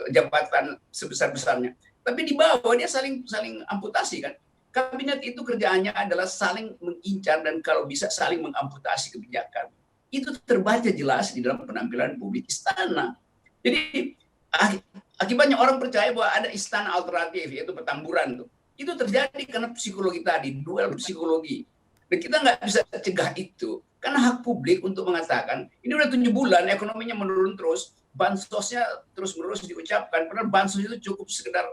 jabatan sebesar-besarnya. Tapi di bawah dia saling amputasi kan. Kabinet itu kerjaannya adalah saling mengincar dan kalau bisa saling mengamputasi kebijakan. Itu terbaca jelas di dalam penampilan publik istana. Jadi akibatnya orang percaya bahwa ada istana alternatif yaitu Petamburan tuh. Itu terjadi karena psikologi tadi, duel psikologi. Dan kita nggak bisa cegah itu. Karena hak publik untuk mengatakan, ini udah 7 bulan, ekonominya menurun terus, bansosnya terus-menerus diucapkan, padahal bansos itu cukup sekedar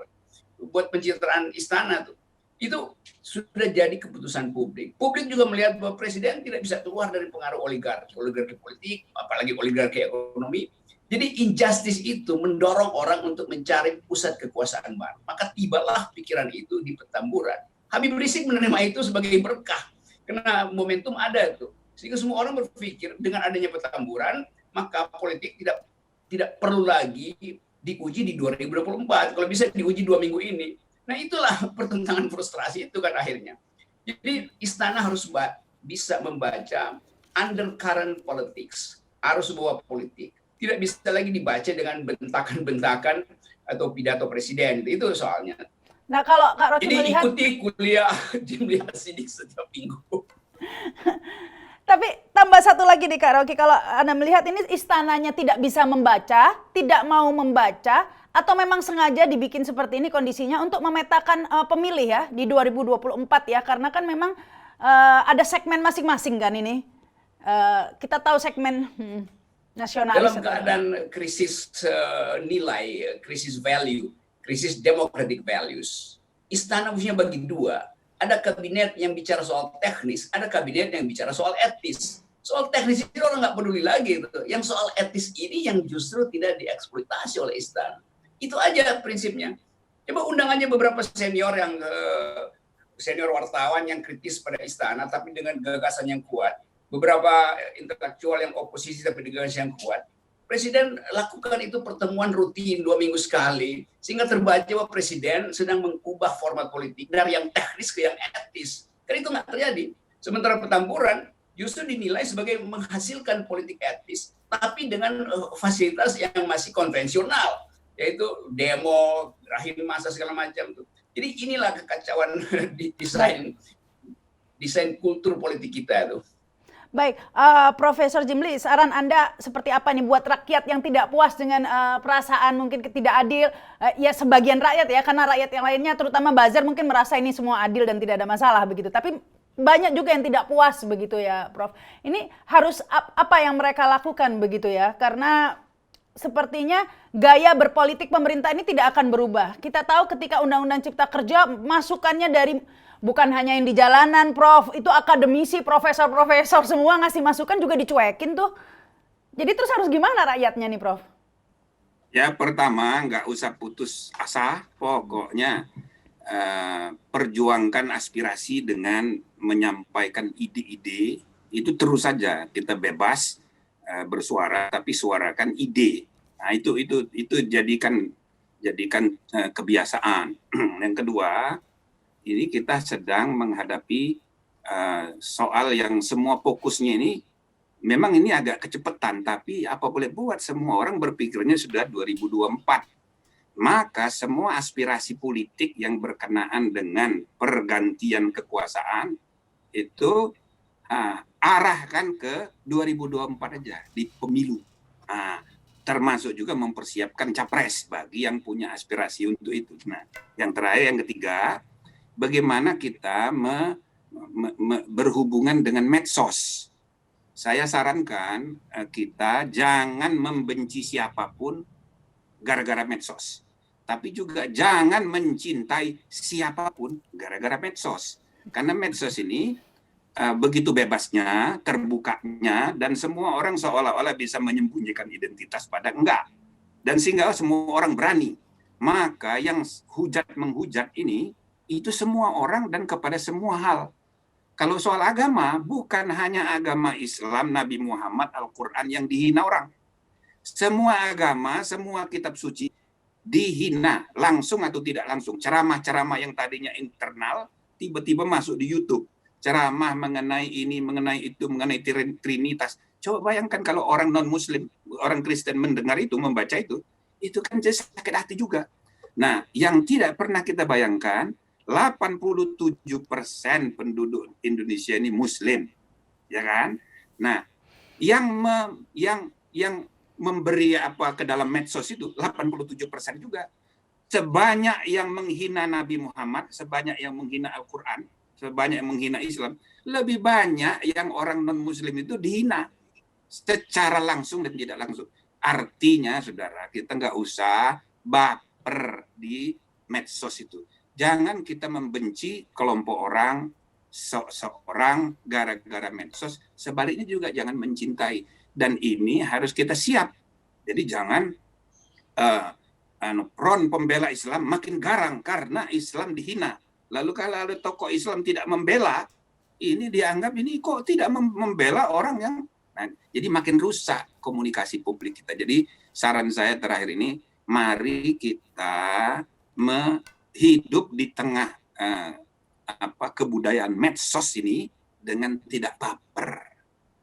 buat pencitraan istana tuh. Itu sudah jadi keputusan publik. Publik juga melihat bahwa presiden tidak bisa keluar dari pengaruh oligarki politik, apalagi oligarki ekonomi. Jadi injustice itu mendorong orang untuk mencari pusat kekuasaan baru. Maka tibalah pikiran itu di Petamburan. Habib Rizik menerima itu sebagai berkah. Karena momentum ada tuh. Sehingga semua orang berpikir dengan adanya Petamburan, maka politik tidak perlu lagi diuji di 2024. Kalau bisa diuji 2 minggu ini. Nah itulah pertentangan frustrasi itu kan akhirnya. Jadi istana harus bisa membaca undercurrent politics, arus bawah politik. Tidak bisa lagi dibaca dengan bentakan-bentakan atau pidato presiden. Itu soalnya. Nah kalau Kak Rocky Jadi melihat, ikuti kuliah Jimli Hasidik setiap minggu. tapi tambah satu lagi nih Kak Rocky, kalau Anda melihat ini istananya tidak bisa membaca, tidak mau membaca, atau memang sengaja dibikin seperti ini kondisinya untuk memetakan pemilih ya di 2024 ya, karena kan memang ada segmen masing-masing kan ini. Kita tahu segmen nasionalis. Dalam keadaan krisis nilai, krisis value, krisis democratic values, istana mestinya bagi dua. Ada kabinet yang bicara soal teknis, ada kabinet yang bicara soal etis. Soal teknis itu orang nggak peduli lagi. Gitu. Yang soal etis ini yang justru tidak dieksploitasi oleh istana. Itu aja prinsipnya. Coba undang aja beberapa senior wartawan yang kritis pada istana, tapi dengan gagasan yang kuat. Beberapa intelektual yang oposisi tapi dengan gagasan yang kuat. Presiden lakukan itu pertemuan rutin 2 minggu sekali, sehingga terbaca bahwa presiden sedang mengubah format politik dari yang teknis ke yang etis. Kan itu nggak terjadi. Sementara Petamburan justru dinilai sebagai menghasilkan politik etis, tapi dengan fasilitas yang masih konvensional, yaitu demo, rahim massa segala macam tuh. Jadi inilah kekacauan di desain kultur politik kita tuh. Baik, Profesor Jimli, saran Anda seperti apa nih buat rakyat yang tidak puas dengan perasaan mungkin tidak adil, ya sebagian rakyat ya, karena rakyat yang lainnya terutama buzzer mungkin merasa ini semua adil dan tidak ada masalah begitu, tapi banyak juga yang tidak puas begitu ya, Prof. Ini harus apa yang mereka lakukan begitu ya, karena sepertinya gaya berpolitik pemerintah ini tidak akan berubah. Kita tahu ketika Undang-Undang Cipta Kerja masukannya dari bukan hanya yang di jalanan, Prof. Itu akademisi, profesor-profesor semua ngasih masukan juga dicuekin tuh. Jadi terus harus gimana rakyatnya nih, Prof? Ya pertama nggak usah putus asa, pokoknya perjuangkan aspirasi dengan menyampaikan ide-ide, itu terus saja kita bebas bersuara, tapi suarakan ide. Nah itu jadikan kebiasaan. Yang kedua, ini kita sedang menghadapi soal yang semua fokusnya ini, memang ini agak kecepatan, tapi apa boleh buat, semua orang berpikirnya sudah 2024. Maka semua aspirasi politik yang berkenaan dengan pergantian kekuasaan itu arahkan ke 2024 aja di pemilu. Termasuk juga mempersiapkan capres bagi yang punya aspirasi untuk itu. Nah, yang terakhir, yang ketiga, bagaimana kita berhubungan dengan medsos. Saya sarankan kita jangan membenci siapapun gara-gara medsos. Tapi juga jangan mencintai siapapun gara-gara medsos. Karena medsos ini begitu bebasnya, terbukanya, dan semua orang seolah-olah bisa menyembunyikan identitas, pada enggak. Dan sehingga semua orang berani. Maka yang hujat-menghujat ini, itu semua orang dan kepada semua hal. Kalau soal agama, bukan hanya agama Islam, Nabi Muhammad, Al-Quran yang dihina orang. Semua agama, semua kitab suci dihina, langsung atau tidak langsung. Ceramah-ceramah yang tadinya internal, tiba-tiba masuk di YouTube. Ceramah mengenai ini, mengenai itu, mengenai Trinitas. Coba bayangkan kalau orang non-Muslim, orang Kristen mendengar itu, membaca itu kan jadi sakit hati juga. Nah, yang tidak pernah kita bayangkan, 87% penduduk Indonesia ini Muslim, ya kan? Nah, yang memberi apa ke dalam medsos itu 87% juga. sebanyak yang menghina Nabi Muhammad, sebanyak yang menghina Al-Quran, sebanyak yang menghina Islam, lebih banyak yang orang non-Muslim itu dihina secara langsung dan tidak langsung. Artinya, saudara, kita nggak usah baper di medsos itu. Jangan kita membenci kelompok orang, seorang gara-gara medsos. Sebaliknya juga jangan mencintai. Dan ini harus kita siap. Jadi jangan front pembela Islam makin garang karena Islam dihina. Lalu kalau ada tokoh Islam tidak membela, ini dianggap ini kok tidak membela orang yang... Nah, jadi makin rusak komunikasi publik kita. Jadi saran saya terakhir ini, mari kita hidup di tengah kebudayaan medsos ini dengan tidak baper.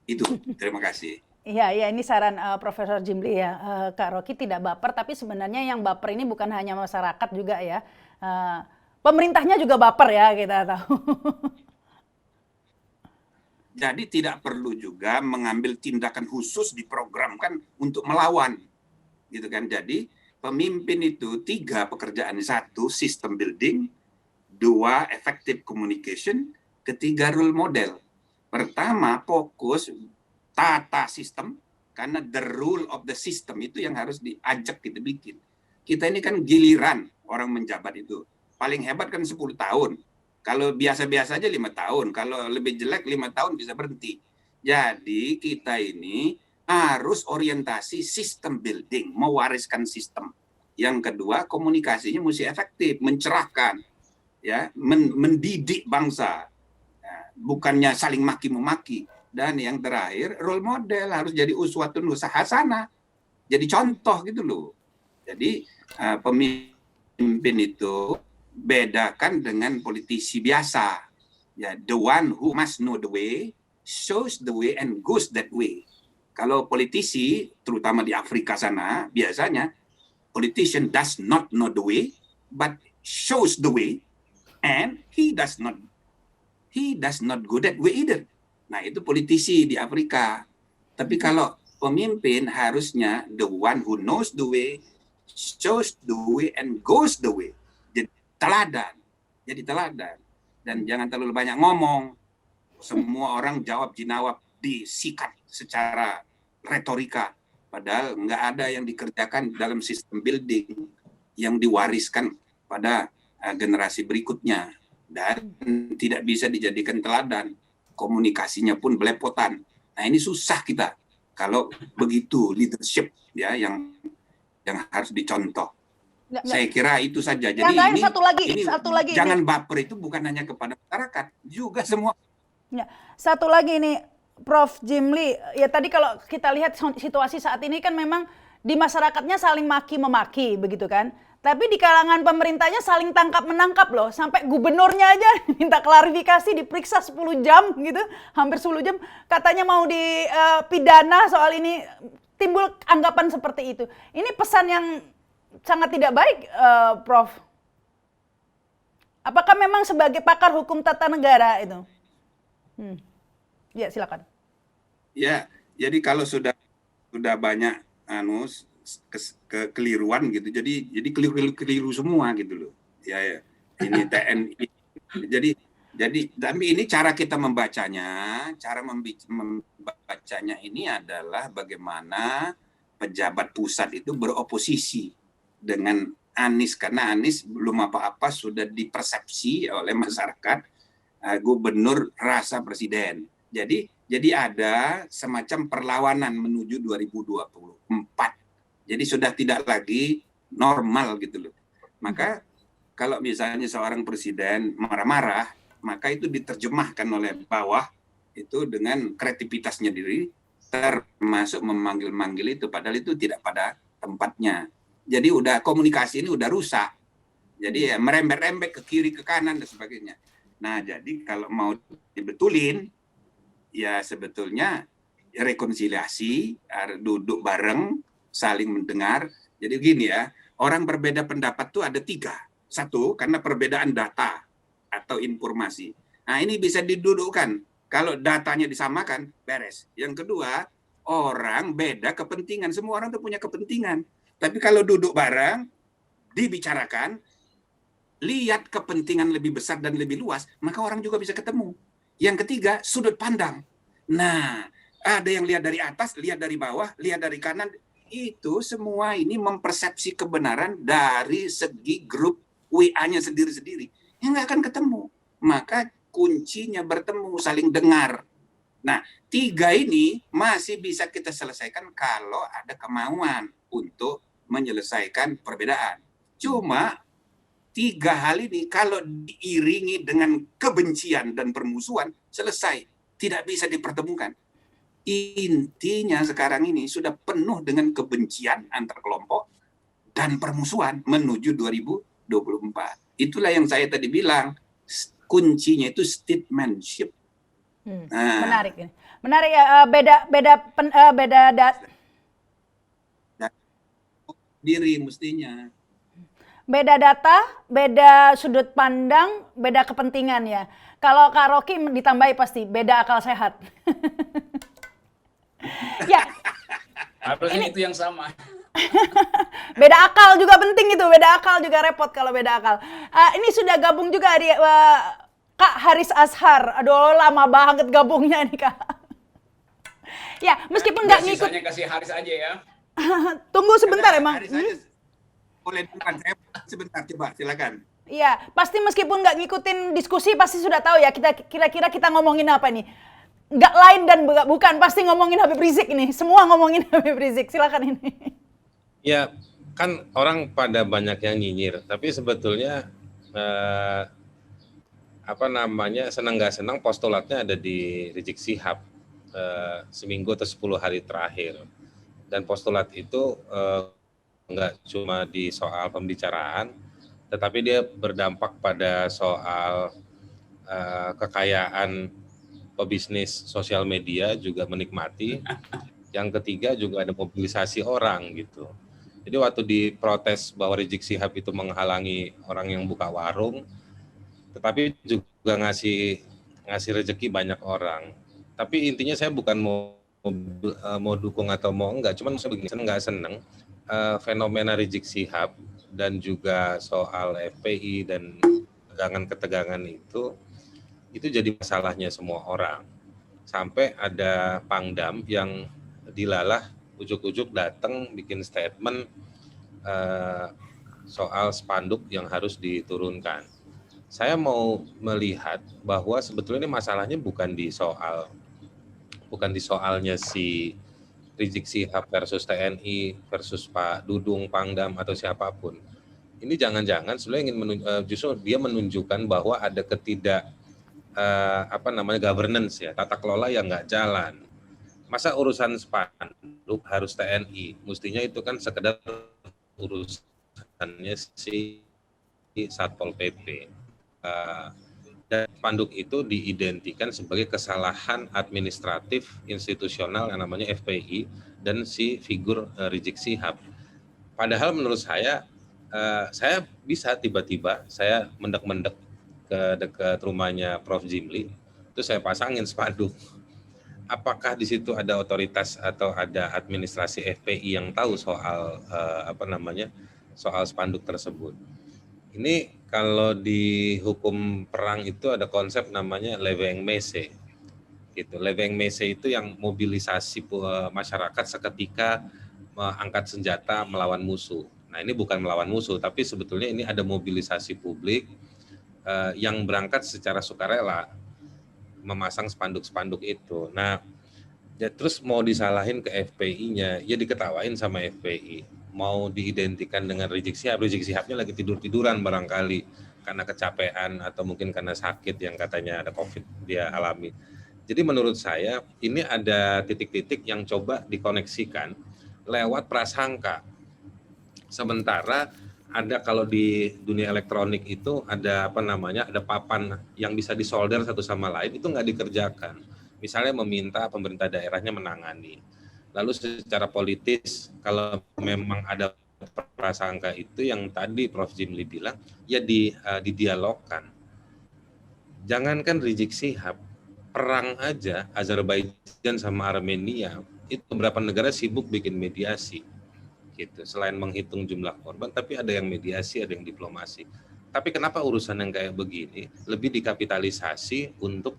Itu, terima kasih. Iya, iya, ini saran Profesor Jimli ya, Kak Rocky, tidak baper, tapi sebenarnya yang baper ini bukan hanya masyarakat juga ya, pemerintahnya juga baper ya, kita tahu. Jadi tidak perlu juga mengambil tindakan khusus diprogramkan untuk melawan, gitu kan? Jadi pemimpin itu 3 pekerjaan: 1 system building, 2 effective communication, 3 role model. Pertama fokus tata sistem, karena the rule of the system itu yang harus diajak kita bikin. Kita ini kan giliran orang menjabat itu. Paling hebat kan 10 tahun. Kalau biasa-biasa aja 5 tahun. Kalau lebih jelek 5 tahun bisa berhenti. Jadi kita ini harus orientasi sistem building, mewariskan sistem. Yang kedua, komunikasinya mesti efektif, mencerahkan, ya, mendidik bangsa. Bukannya saling maki-memaki. Dan yang terakhir, role model harus jadi uswatun hasanah. Jadi contoh gitu loh. Jadi pemimpin itu bedakan dengan politisi biasa. Ya, the one who must know the way, shows the way and goes that way. Kalau politisi, terutama di Afrika sana, biasanya politician does not know the way, but shows the way, and he does not go that way either. Nah, itu politisi di Afrika. Tapi kalau pemimpin harusnya the one who knows the way, shows the way, and goes the way. Jadi teladan. Dan jangan terlalu banyak ngomong. Semua orang jawab jinawab, disikat secara retorika. Padahal nggak ada yang dikerjakan dalam sistem building yang diwariskan pada generasi berikutnya. Dan tidak bisa dijadikan teladan. Komunikasinya pun belepotan. Nah, ini susah kita kalau begitu leadership ya yang harus dicontoh. Saya kira itu saja. Jadi ini satu lagi jangan ini. baper, itu bukan hanya kepada masyarakat, juga semua. Ya, satu lagi ini Prof Jimli, ya tadi kalau kita lihat situasi saat ini kan memang di masyarakatnya saling maki-memaki begitu kan. Tapi di kalangan pemerintahnya saling tangkap-menangkap loh. Sampai gubernurnya aja minta klarifikasi, diperiksa 10 jam gitu. Hampir 10 jam. Katanya mau dipidana soal ini. Timbul anggapan seperti itu. Ini pesan yang sangat tidak baik, Prof. Apakah memang sebagai pakar hukum tata negara itu? Ya, silakan. Ya, jadi kalau sudah banyak kekeliruan gitu, jadi keliru semua gitu loh. Ya, ini TNI. Jadi tapi ini cara kita membacanya, membacanya ini adalah bagaimana pejabat pusat itu beroposisi dengan Anies, karena Anies belum apa-apa sudah dipersepsi oleh masyarakat gubernur rasa presiden. Jadi ada semacam perlawanan menuju 2024. Jadi sudah tidak lagi normal gitu loh. Maka kalau misalnya seorang presiden marah-marah, maka itu diterjemahkan oleh bawah itu dengan kreativitasnya diri, termasuk memanggil-manggil itu, padahal itu tidak pada tempatnya. Jadi udah komunikasi ini udah rusak. Jadi ya merembet-rembet ke kiri ke kanan dan sebagainya. Nah, jadi kalau mau dibetulin, ya sebetulnya rekonsiliasi, duduk bareng, saling mendengar. Jadi gini ya, orang berbeda pendapat tuh ada 3. 1, karena perbedaan data atau informasi. Nah, ini bisa didudukkan. Kalau datanya disamakan, beres. Yang kedua, orang beda kepentingan. Semua orang tuh punya kepentingan. Tapi kalau duduk bareng, dibicarakan, lihat kepentingan lebih besar dan lebih luas, maka orang juga bisa ketemu. Yang ketiga, sudut pandang. Nah, ada yang lihat dari atas, lihat dari bawah, lihat dari kanan. Itu semua ini mempersepsi kebenaran dari segi grup WA-nya sendiri-sendiri. Ya nggak akan ketemu. Maka kuncinya bertemu, saling dengar. Nah, 3 ini masih bisa kita selesaikan kalau ada kemauan untuk menyelesaikan perbedaan. Cuma 3 hal ini kalau diiringi dengan kebencian dan permusuhan, selesai. Tidak bisa dipertemukan. Intinya sekarang ini sudah penuh dengan kebencian antar kelompok dan permusuhan menuju 2024. Itulah yang saya tadi bilang, kuncinya itu statesmanship. Menarik ini. Menarik ya, beda diri mestinya. beda data, beda sudut pandang, beda kepentingan ya. Kalau Kak Rocky ditambahi pasti beda akal sehat. Ya, Harusnya itu yang sama. beda akal juga penting itu, beda akal juga repot kalau beda akal. Ini sudah gabung juga di Kak Haris Azhar. Aduh, lama banget gabungnya nih Kak. Ya, meskipun nggak ngikut. Sisanya kasih Haris aja ya. Tunggu sebentar emang. Haris aja. Boleh duluan, saya sebentar, coba silakan. Iya, pasti meskipun nggak ngikutin diskusi pasti sudah tahu ya kita kira-kira kita ngomongin apa nih. Nggak lain dan bukan pasti ngomongin Habib Rizik ini. Semua ngomongin Habib Rizik. Silakan ini. Ya, kan orang pada banyak yang nyinyir, tapi sebetulnya senang nggak senang postulatnya ada di Rizik Syihab seminggu atau 10 hari terakhir. Dan postulat itu nggak cuma di soal pembicaraan, tetapi dia berdampak pada soal kekayaan pebisnis sosial media juga menikmati. Yang ketiga juga ada mobilisasi orang gitu. Jadi waktu diprotes bahwa Rizik Syihab itu menghalangi orang yang buka warung, tetapi juga ngasih rezeki banyak orang. Tapi intinya saya bukan mau dukung atau mau enggak, cuman saya begini, saya nggak seneng fenomena Rizik Syihab dan juga soal FPI dan ketegangan itu jadi masalahnya semua orang. Sampai ada Pangdam yang dilalah ujuk-ujuk datang bikin statement soal spanduk yang harus diturunkan. Saya mau melihat bahwa sebetulnya masalahnya bukan di soalnya si Rizik Syihab versus TNI versus Pak Dudung, Pangdam atau siapapun. Ini jangan-jangan sebenarnya justru dia menunjukkan bahwa ada governance ya, tata kelola yang nggak jalan. Masa urusan spanduk harus TNI? Mestinya itu kan sekedar urusannya si Satpol PP. Dan spanduk itu diidentikan sebagai kesalahan administratif institusional yang namanya FPI dan si figur Rizik Syihab. Padahal menurut saya bisa tiba-tiba saya mendek-mendek ke dekat rumahnya Prof. Jimli, itu saya pasangin spanduk. Apakah di situ ada otoritas atau ada administrasi FPI yang tahu soal soal spanduk tersebut? Ini kalau di hukum perang itu ada konsep namanya leveng mese. Gitu. Leveng mese itu yang mobilisasi masyarakat seketika angkat senjata melawan musuh. Nah, ini bukan melawan musuh, tapi sebetulnya ini ada mobilisasi publik yang berangkat secara sukarela memasang spanduk-spanduk itu. Nah, ya terus mau disalahin ke FPI-nya, ya diketawain sama FPI. Mau diidentikan dengan Rizik Syihab-nya lagi tidur-tiduran barangkali karena kecapean atau mungkin karena sakit yang katanya ada COVID dia alami. Jadi menurut saya ini ada titik-titik yang coba dikoneksikan lewat prasangka. Sementara ada kalau di dunia elektronik itu ada ada papan yang bisa disolder satu sama lain, itu nggak dikerjakan. Misalnya meminta pemerintah daerahnya menangani. Lalu secara politis kalau memang ada prasangka itu yang tadi Prof. Jimli bilang ya didialogkan. Jangankan Rizik Syihab, perang aja Azerbaijan sama Armenia itu beberapa negara sibuk bikin mediasi. gitu. Selain menghitung jumlah korban, tapi ada yang mediasi, ada yang diplomasi. Tapi kenapa urusan yang kayak begini lebih dikapitalisasi untuk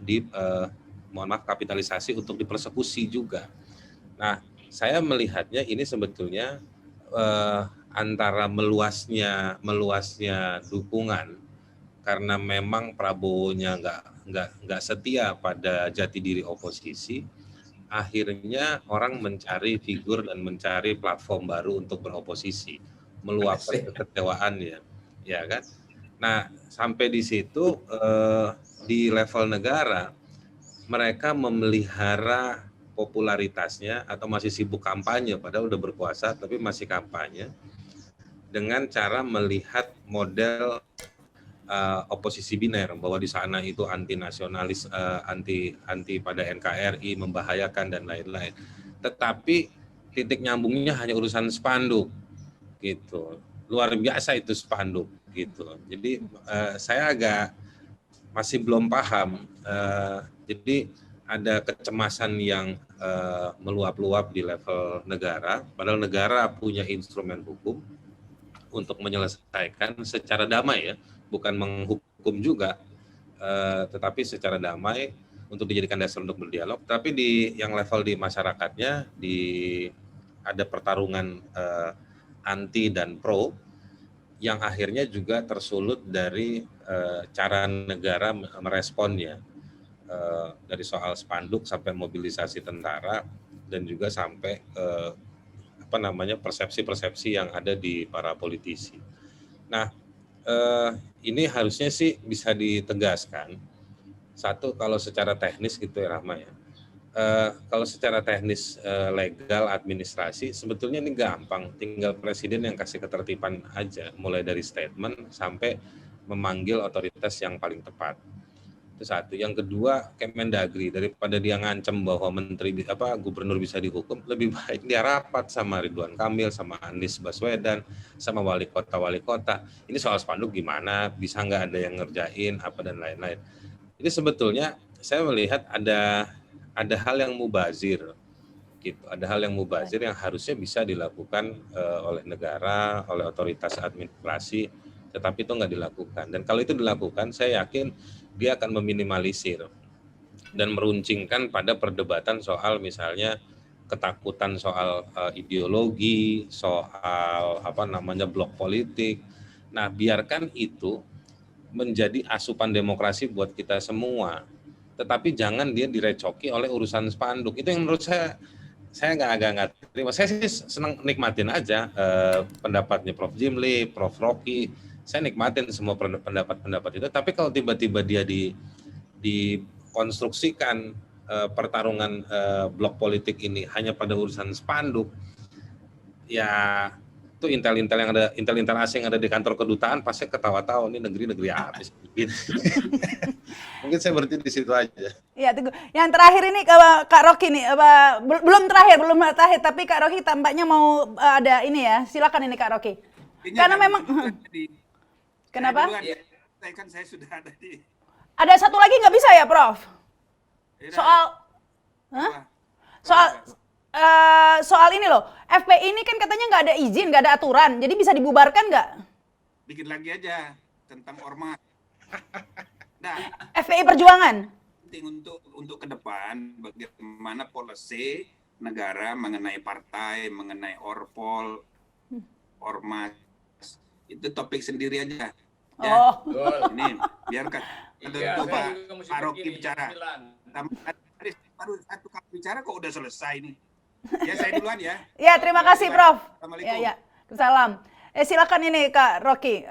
kapitalisasi untuk dipersekusi juga. Nah, saya melihatnya ini sebetulnya antara meluasnya dukungan karena memang Prabowo-nya nggak setia pada jati diri oposisi, akhirnya orang mencari figur dan mencari platform baru untuk beroposisi, meluapkan kekecewaannya, ya kan? Nah, sampai di situ di level negara mereka memelihara popularitasnya atau masih sibuk kampanye, padahal udah berkuasa tapi masih kampanye dengan cara melihat model oposisi biner, bahwa di sana itu anti nasionalis, anti pada NKRI, membahayakan dan lain-lain. Tetapi titik nyambungnya hanya urusan spanduk, gitu. Luar biasa itu spanduk, gitu. Jadi saya agak masih belum paham. Jadi ada kecemasan yang meluap-luap di level negara, padahal negara punya instrumen hukum untuk menyelesaikan secara damai, ya, bukan menghukum juga, tetapi secara damai untuk dijadikan dasar untuk berdialog. Tapi di yang level di masyarakatnya, ada pertarungan anti dan pro yang akhirnya juga tersulut dari cara negara meresponnya, dari soal spanduk sampai mobilisasi tentara dan juga sampai persepsi-persepsi yang ada di para politisi. Nah, ini harusnya sih bisa ditegaskan. Satu, kalau secara teknis gitu ya Rahma ya. Kalau secara teknis legal administrasi sebetulnya ini gampang, tinggal presiden yang kasih ketertiban aja, mulai dari statement sampai memanggil otoritas yang paling tepat. Itu satu. Yang kedua, Kemendagri, daripada dia ngancam bahwa gubernur bisa dihukum, lebih baik dia rapat sama Ridwan Kamil, sama Anies Baswedan, sama wali kota. Ini soal spanduk gimana, bisa nggak ada yang ngerjain apa dan lain-lain. Jadi sebetulnya saya melihat ada hal yang mubazir, gitu. Ada hal yang mubazir yang harusnya bisa dilakukan oleh negara, oleh otoritas administrasi, tetapi itu nggak dilakukan. Dan kalau itu dilakukan, saya yakin dia akan meminimalisir dan meruncingkan pada perdebatan soal misalnya ketakutan soal ideologi, soal blok politik. Nah, biarkan itu menjadi asupan demokrasi buat kita semua. Tetapi jangan dia direcoki oleh urusan spanduk. Itu yang menurut saya nggak terima. Saya sih senang nikmatin aja pendapatnya Prof. Jimli, Prof. Rocky. Saya nikmatin semua pendapat itu. Tapi kalau tiba-tiba dia dikonstruksikan pertarungan blok politik ini hanya pada urusan spanduk, ya itu intel asing yang ada di kantor kedutaan pasti ketawa-tawa, ini negeri apa sih? Mungkin saya berhenti di situ aja. Ya, tunggu. Yang terakhir ini Kak Rocky nih, belum terakhir, tapi Kak Rocky tampaknya mau ada ini ya. Silakan ini Kak Rocky. Karena memang kenapa? Saya sudah ada di. Ada satu lagi nggak bisa ya, Prof? Soal ini loh, FPI ini kan katanya nggak ada izin, nggak ada aturan, jadi bisa dibubarkan nggak? Bikin lagi aja tentang ormas. Nah, FPI Perjuangan. Penting untuk ke depan bagaimana policy negara mengenai partai, mengenai orpol, ormas, itu topik sendiri aja. Ya, ini biarkan Pak Rocky bicara. Baru satu kali bicara kok udah selesai nih. Ya, saya duluan ya. Ya, terima kasih Prof. Assalamualaikum. Ya. Salam. Silakan ini Kak Rocky.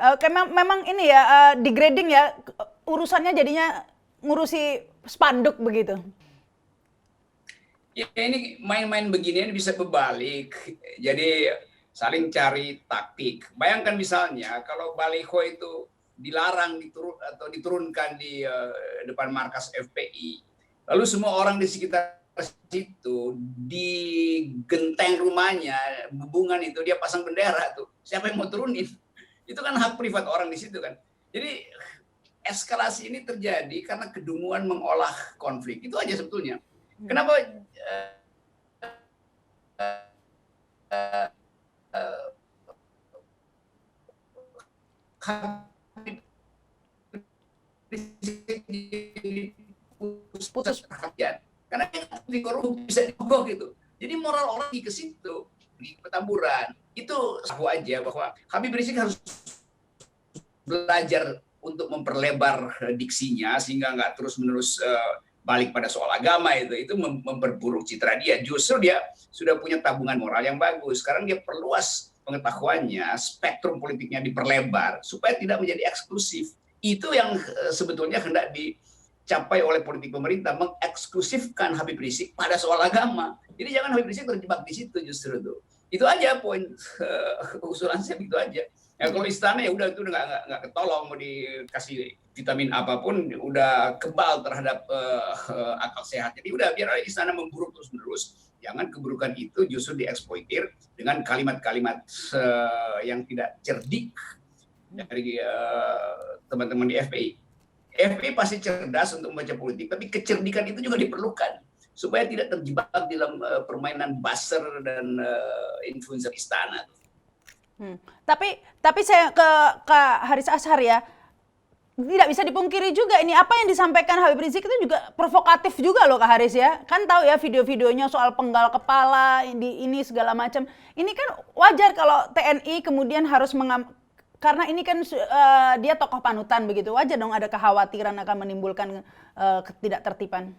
Memang ini ya degrading ya, urusannya jadinya ngurusi spanduk begitu. Ya, ini main-main beginian bisa berbalik. Jadi saling cari taktik. Bayangkan misalnya kalau baliho itu dilarang diturunkan di depan markas FPI. Lalu semua orang di sekitar situ di genteng rumahnya, bubungan itu dia pasang bendera tuh. Siapa yang mau turunin? Itu kan hak privat orang di situ kan. Jadi eskalasi ini terjadi karena kedunguan mengolah konflik. Itu aja sebetulnya. Kenapa Habib Rizik jadi pusat Putus. perhatian karena di korupsi bisa digogok gitu. Jadi moral orang di ke situ di Petamburan itu aku aja bahwa Habib Rizik harus belajar untuk memperlebar diksinya sehingga nggak terus-menerus balik pada soal agama itu memperburuk citra dia. Justru dia sudah punya tabungan moral yang bagus. Sekarang dia perluas pengetahuannya, spektrum politiknya diperlebar supaya tidak menjadi eksklusif. Itu yang sebetulnya hendak dicapai oleh politik pemerintah, mengeksklusifkan Habib Rizik pada soal agama. Jadi jangan Habib Rizik terjebak di situ justru tuh. Itu aja poin usulan saya begitu aja. Ya, kalau istana ya udah itu nggak ketolong mau dikasih vitamin apapun udah kebal terhadap akal sehat. Jadi udah biar istana memburuk terus-menerus. Jangan keburukan itu justru dieksploitir dengan kalimat-kalimat yang tidak cerdik dari teman-teman di FPI. FPI pasti cerdas untuk membaca politik, tapi kecerdikan itu juga diperlukan supaya tidak terjebak dalam permainan buzzer dan influencer istana. Tapi saya ke Haris Ashar ya, tidak bisa dipungkiri juga ini apa yang disampaikan Habib Rizik itu juga provokatif juga loh Kak Haris ya. Kan tahu ya video-videonya soal penggal kepala, ini segala macam. Ini kan wajar kalau TNI kemudian harus karena ini kan dia tokoh panutan begitu. Wajar dong ada kekhawatiran akan menimbulkan ketidaktertiban.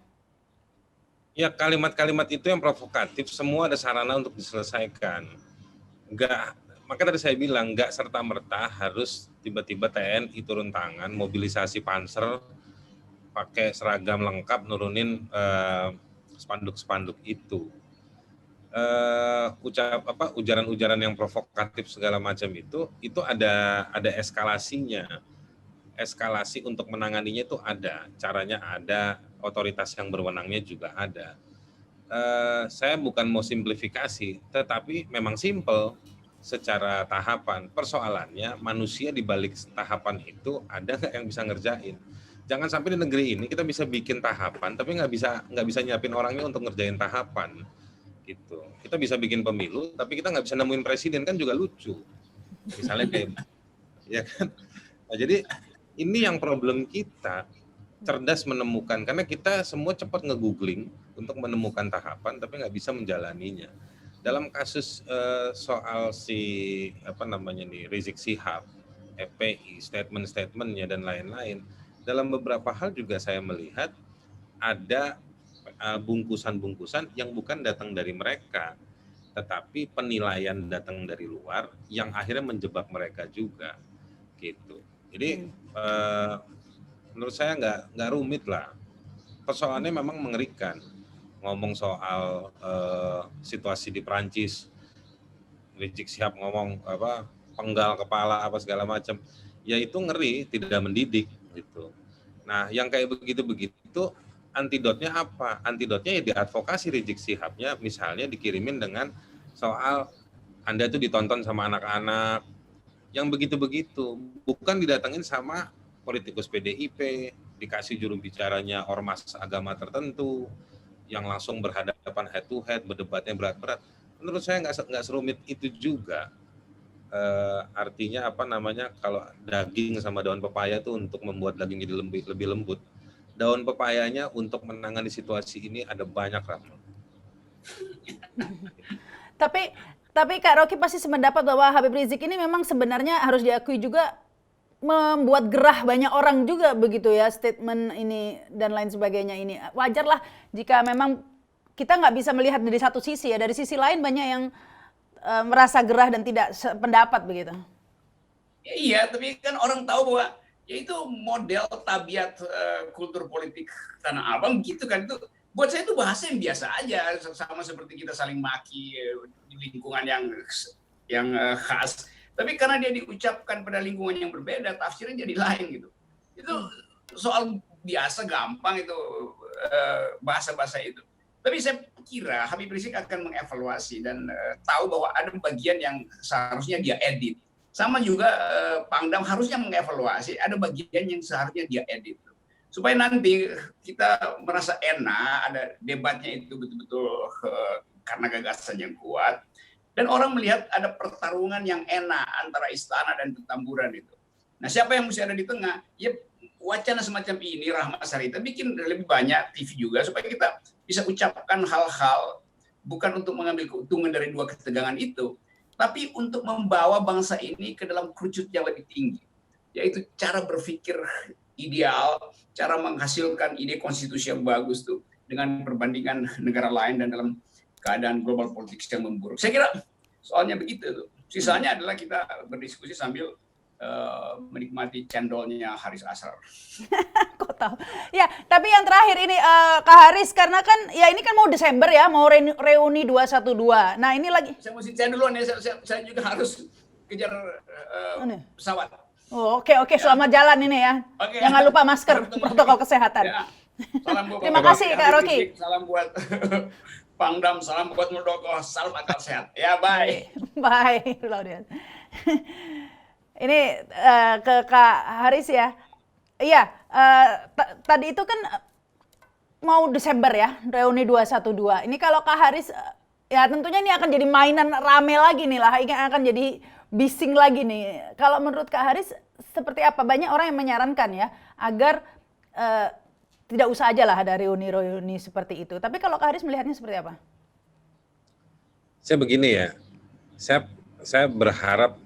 Ya, kalimat-kalimat itu yang provokatif semua ada sarana untuk diselesaikan. Maka tadi saya bilang nggak serta-merta harus tiba-tiba TNI turun tangan, mobilisasi panser, pakai seragam lengkap, nurunin spanduk-spanduk itu. Ujaran-ujaran yang provokatif segala macam itu ada eskalasinya. Eskalasi untuk menanganinya itu ada, caranya ada, otoritas yang berwenangnya juga ada. Saya bukan mau simplifikasi, tetapi memang simple. Secara tahapan, persoalannya manusia di balik tahapan itu ada nggak yang bisa ngerjain. Jangan sampai di negeri ini kita bisa bikin tahapan tapi nggak bisa nyiapin orangnya untuk ngerjain tahapan gitu. Kita bisa bikin pemilu tapi kita nggak bisa nemuin presiden, kan juga lucu misalnya kayak ya kan. Nah, jadi ini yang problem kita, cerdas menemukan, karena kita semua cepat nge-googling untuk menemukan tahapan tapi nggak bisa menjalaninya. Dalam kasus soal Rizik Syihab, FPI, statement-statementnya dan lain-lain, dalam beberapa hal juga saya melihat ada bungkusan-bungkusan yang bukan datang dari mereka, tetapi penilaian datang dari luar yang akhirnya menjebak mereka juga, gitu. Jadi menurut saya nggak rumit lah. Persoalannya memang mengerikan. Ngomong soal situasi di Perancis, Rizik Syihab ngomong penggal kepala apa segala macam, ya itu ngeri, tidak mendidik gitu. Nah, yang kayak begitu antidotnya apa? Antidotnya ya diadvokasi Rizik Syihabnya, misalnya dikirimin dengan soal Anda itu ditonton sama anak-anak, yang begitu-begitu, bukan didatengin sama politikus PDIP, dikasih juru bicaranya ormas agama tertentu, yang langsung berhadapan head to head, berdebatnya berat-berat. Menurut saya nggak serumit itu juga. Artinya kalau daging sama daun pepaya itu untuk membuat daging jadi lebih lembut. Daun pepayanya untuk menangani situasi ini ada banyak, Rahma. Tapi Kak Rocky pasti sependapat bahwa Habib Rizik ini memang sebenarnya harus diakui juga membuat gerah banyak orang juga begitu ya, statement ini dan lain sebagainya ini. Wajarlah jika memang kita nggak bisa melihat dari satu sisi ya, dari sisi lain banyak yang merasa gerah dan tidak sependapat begitu. Ya, iya, tapi kan orang tahu bahwa ya itu model tabiat kultur politik Tanah Abang gitu kan. Itu buat saya itu bahasa yang biasa aja, sama seperti kita saling maki di lingkungan yang khas. Tapi karena dia diucapkan pada lingkungan yang berbeda, tafsirnya jadi lain gitu. Itu soal biasa, gampang itu bahasa-bahasa itu. Tapi saya kira Habib Rizik akan mengevaluasi dan tahu bahwa ada bagian yang seharusnya dia edit. Sama juga Pangdam harusnya mengevaluasi, ada bagian yang seharusnya dia edit. Supaya nanti kita merasa enak, ada debatnya itu betul-betul karena gagasan yang kuat. Dan orang melihat ada pertarungan yang enak antara istana dan Petamburan itu. Nah, siapa yang mesti ada di tengah? Ya wacana semacam ini Rahma Sarita bikin lebih banyak TV juga supaya kita bisa ucapkan hal-hal bukan untuk mengambil keuntungan dari dua ketegangan itu, tapi untuk membawa bangsa ini ke dalam kerucut yang lebih tinggi, yaitu cara berpikir ideal, cara menghasilkan ide konstitusi yang bagus tuh dengan perbandingan negara lain dan dalam keadaan global politik yang memburuk. Saya kira soalnya begitu tuh. Sisanya adalah kita berdiskusi sambil menikmati cendolnya Haris Asrar. Kok tahu? Ya, tapi yang terakhir ini Kak Haris, karena kan ya ini kan mau Desember ya, mau reuni 212. Nah, ini lagi. Saya duluan ya, saya juga harus kejar pesawat. Oh, oke, selamat jalan ini ya. Oke. Jangan lupa masker, protokol kesehatan. Ya. Salam buat Terima kasih Kak Rocky. Salam buat Pangdam, salam buat Muldoko, salam akal sehat. Ya, bye. Bye, Laudian. Ini ke Kak Haris ya. Iya, tadi itu kan mau Desember ya, reuni 212. Ini kalau Kak Haris, ya tentunya ini akan jadi mainan rame lagi nih lah, ini akan jadi bising lagi nih. Kalau menurut Kak Haris, seperti apa? Banyak orang yang menyarankan ya, agar tidak usah aja lah ada reuni-reuni seperti itu. Tapi kalau Kak Haris melihatnya seperti apa? Saya begini ya, saya berharap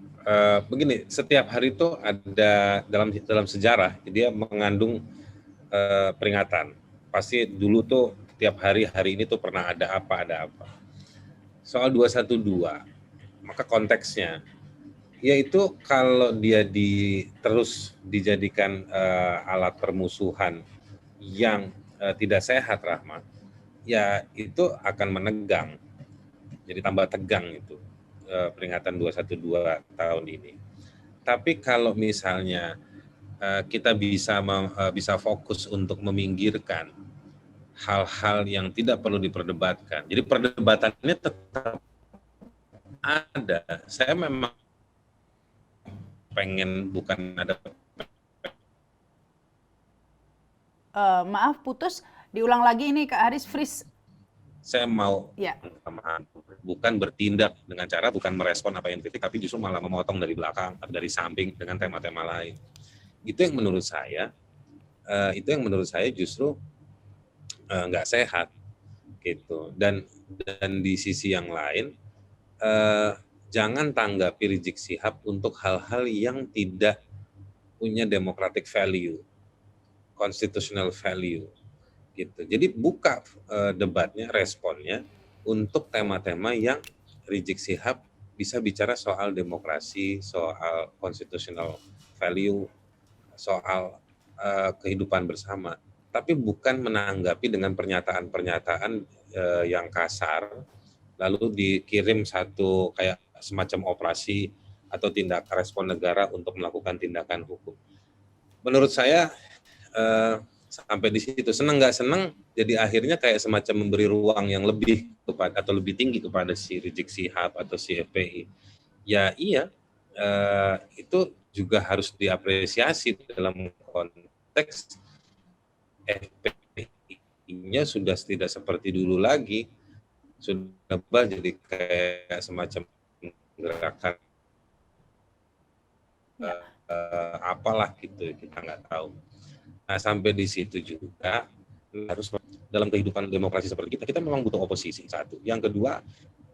begini, setiap hari itu ada dalam sejarah dia mengandung peringatan. Pasti dulu tuh tiap hari ini tuh pernah ada apa. Soal 212, maka konteksnya yaitu kalau dia terus dijadikan alat permusuhan yang tidak sehat, Rahma, ya itu akan menegang. Jadi tambah tegang itu peringatan 212 tahun ini. Tapi kalau misalnya kita bisa fokus untuk meminggirkan hal-hal yang tidak perlu diperdebatkan. Jadi perdebatannya tetap ada. Saya memang pengen bukan ada. Maaf, putus. Diulang lagi ini Kak Haris, freeze. Saya mau ya. Bukan bertindak dengan cara bukan merespon apa yang kritik, tapi justru malah memotong dari belakang atau dari samping dengan tema-tema lain. Itu yang menurut saya justru nggak sehat gitu. Dan di sisi yang lain jangan tanggapi Rizik Syihab untuk hal-hal yang tidak punya democratic value, constitutional value. Gitu. Jadi buka debatnya, responnya untuk tema-tema yang Rizik Syihab bisa bicara soal demokrasi, soal constitutional value, soal kehidupan bersama. Tapi bukan menanggapi dengan pernyataan-pernyataan yang kasar, lalu dikirim satu kayak semacam operasi atau tindak respon negara untuk melakukan tindakan hukum. Menurut saya sampai di situ, senang nggak senang, jadi akhirnya kayak semacam memberi ruang yang lebih kepada atau lebih tinggi kepada si Rizik Syihab atau si FPI. Ya iya, itu juga harus diapresiasi dalam konteks FPI-nya sudah tidak seperti dulu lagi, sudah jadi kayak semacam gerakan apalah gitu, kita nggak tahu. Nah, sampai di situ juga harus dalam kehidupan demokrasi seperti kita memang butuh oposisi, satu. Yang kedua,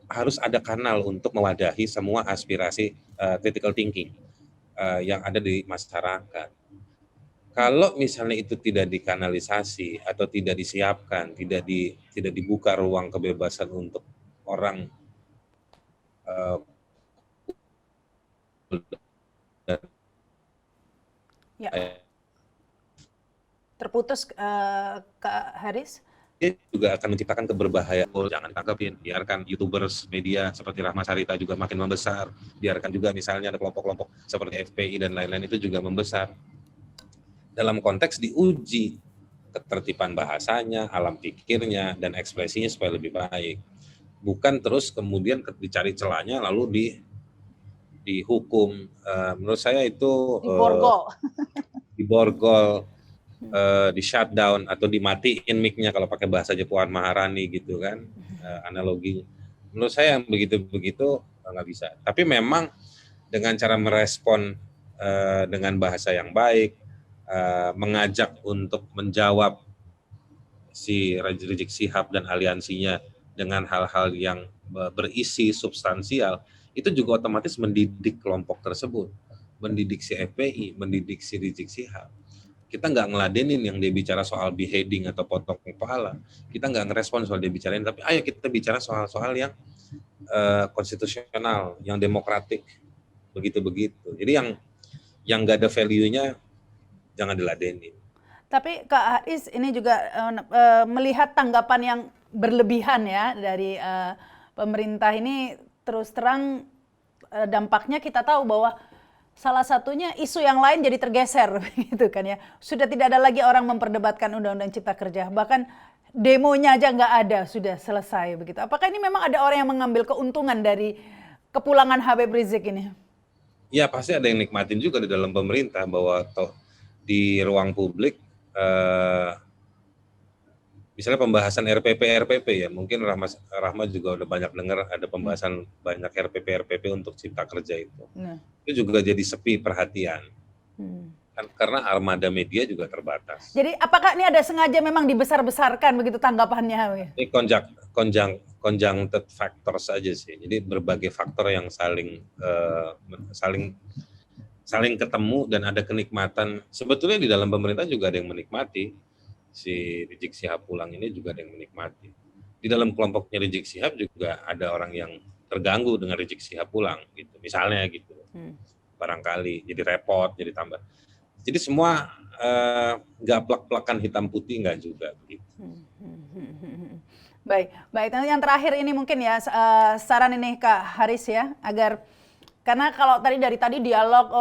harus ada kanal untuk mewadahi semua aspirasi critical thinking yang ada di masyarakat. Kalau misalnya itu tidak dikanalisasi atau tidak disiapkan, tidak dibuka ruang kebebasan untuk orang terputus Kak Haris. Dia juga akan menciptakan keberbahayaan. Jangan tangkapin, biarkan YouTubers media seperti Rahma Sarita juga makin membesar, biarkan juga misalnya ada kelompok-kelompok seperti FPI dan lain-lain itu juga membesar. Dalam konteks diuji ketertiban bahasanya, alam pikirnya, dan ekspresinya supaya lebih baik. Bukan terus kemudian dicari celahnya lalu dihukum. Menurut saya itu diborgol, di shutdown atau dimatiin mic-nya kalau pakai bahasa Puan Maharani gitu kan, analogi. Menurut saya yang begitu-begitu nggak bisa. Tapi memang dengan cara merespon dengan bahasa yang baik, mengajak untuk menjawab si Rizik Syihab dan aliansinya dengan hal-hal yang berisi substansial, itu juga otomatis mendidik kelompok tersebut, mendidik si FPI, mendidik si Rizik Syihab. Kita nggak ngeladenin yang dia bicara soal beheading atau potong kepala, kita nggak ngerespon soal dia bicarain, tapi ayo kita bicara soal-soal yang konstitusional, yang demokratik, begitu-begitu. Jadi yang nggak ada value-nya jangan diladenin. Tapi Kak Haris ini juga melihat tanggapan yang berlebihan ya dari pemerintah ini, terus terang dampaknya kita tahu bahwa salah satunya isu yang lain jadi tergeser gitu kan ya. Sudah tidak ada lagi orang memperdebatkan Undang-Undang Cipta Kerja, bahkan demonya aja nggak ada, sudah selesai begitu. Apakah ini memang ada orang yang mengambil keuntungan dari kepulangan Habib Rizik ini? Ya pasti ada yang nikmatin juga di dalam pemerintah, bahwa di ruang publik misalnya pembahasan RPP ya, mungkin Rahma juga udah banyak dengar ada pembahasan banyak RPP untuk Cipta Kerja itu. Itu juga jadi sepi perhatian. Kan karena armada media juga terbatas. Jadi apakah ini ada sengaja memang dibesar-besarkan begitu tanggapannya? Ini conjuncted factor saja sih. Jadi berbagai faktor yang saling ketemu dan ada kenikmatan. Sebetulnya di dalam pemerintah juga ada yang menikmati. Si Rizik Syihab pulang ini juga ada yang menikmati. Di dalam kelompoknya Rizik Syihab juga ada orang yang terganggu dengan Rizik Syihab pulang gitu. Misalnya gitu. Barangkali jadi repot, jadi tambah. Jadi semua nggak plak-plakan hitam putih, nggak juga begitu. Baik. Yang terakhir ini mungkin ya saran ini Kak Haris ya, agar karena kalau dari tadi dialog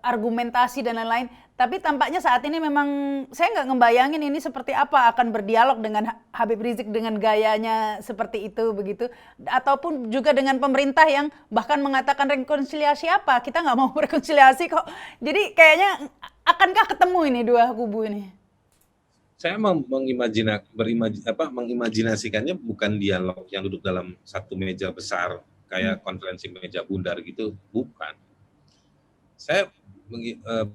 argumentasi dan lain-lain, tapi tampaknya saat ini memang saya nggak ngebayangin ini seperti apa akan berdialog dengan Habib Rizik dengan gayanya seperti itu begitu, ataupun juga dengan pemerintah yang bahkan mengatakan rekonsiliasi apa, kita nggak mau rekonsiliasi kok. Jadi kayaknya akankah ketemu ini dua kubu ini? Saya mengimajinasikannya bukan dialog yang duduk dalam satu meja besar kayak konferensi meja bundar gitu, bukan. Saya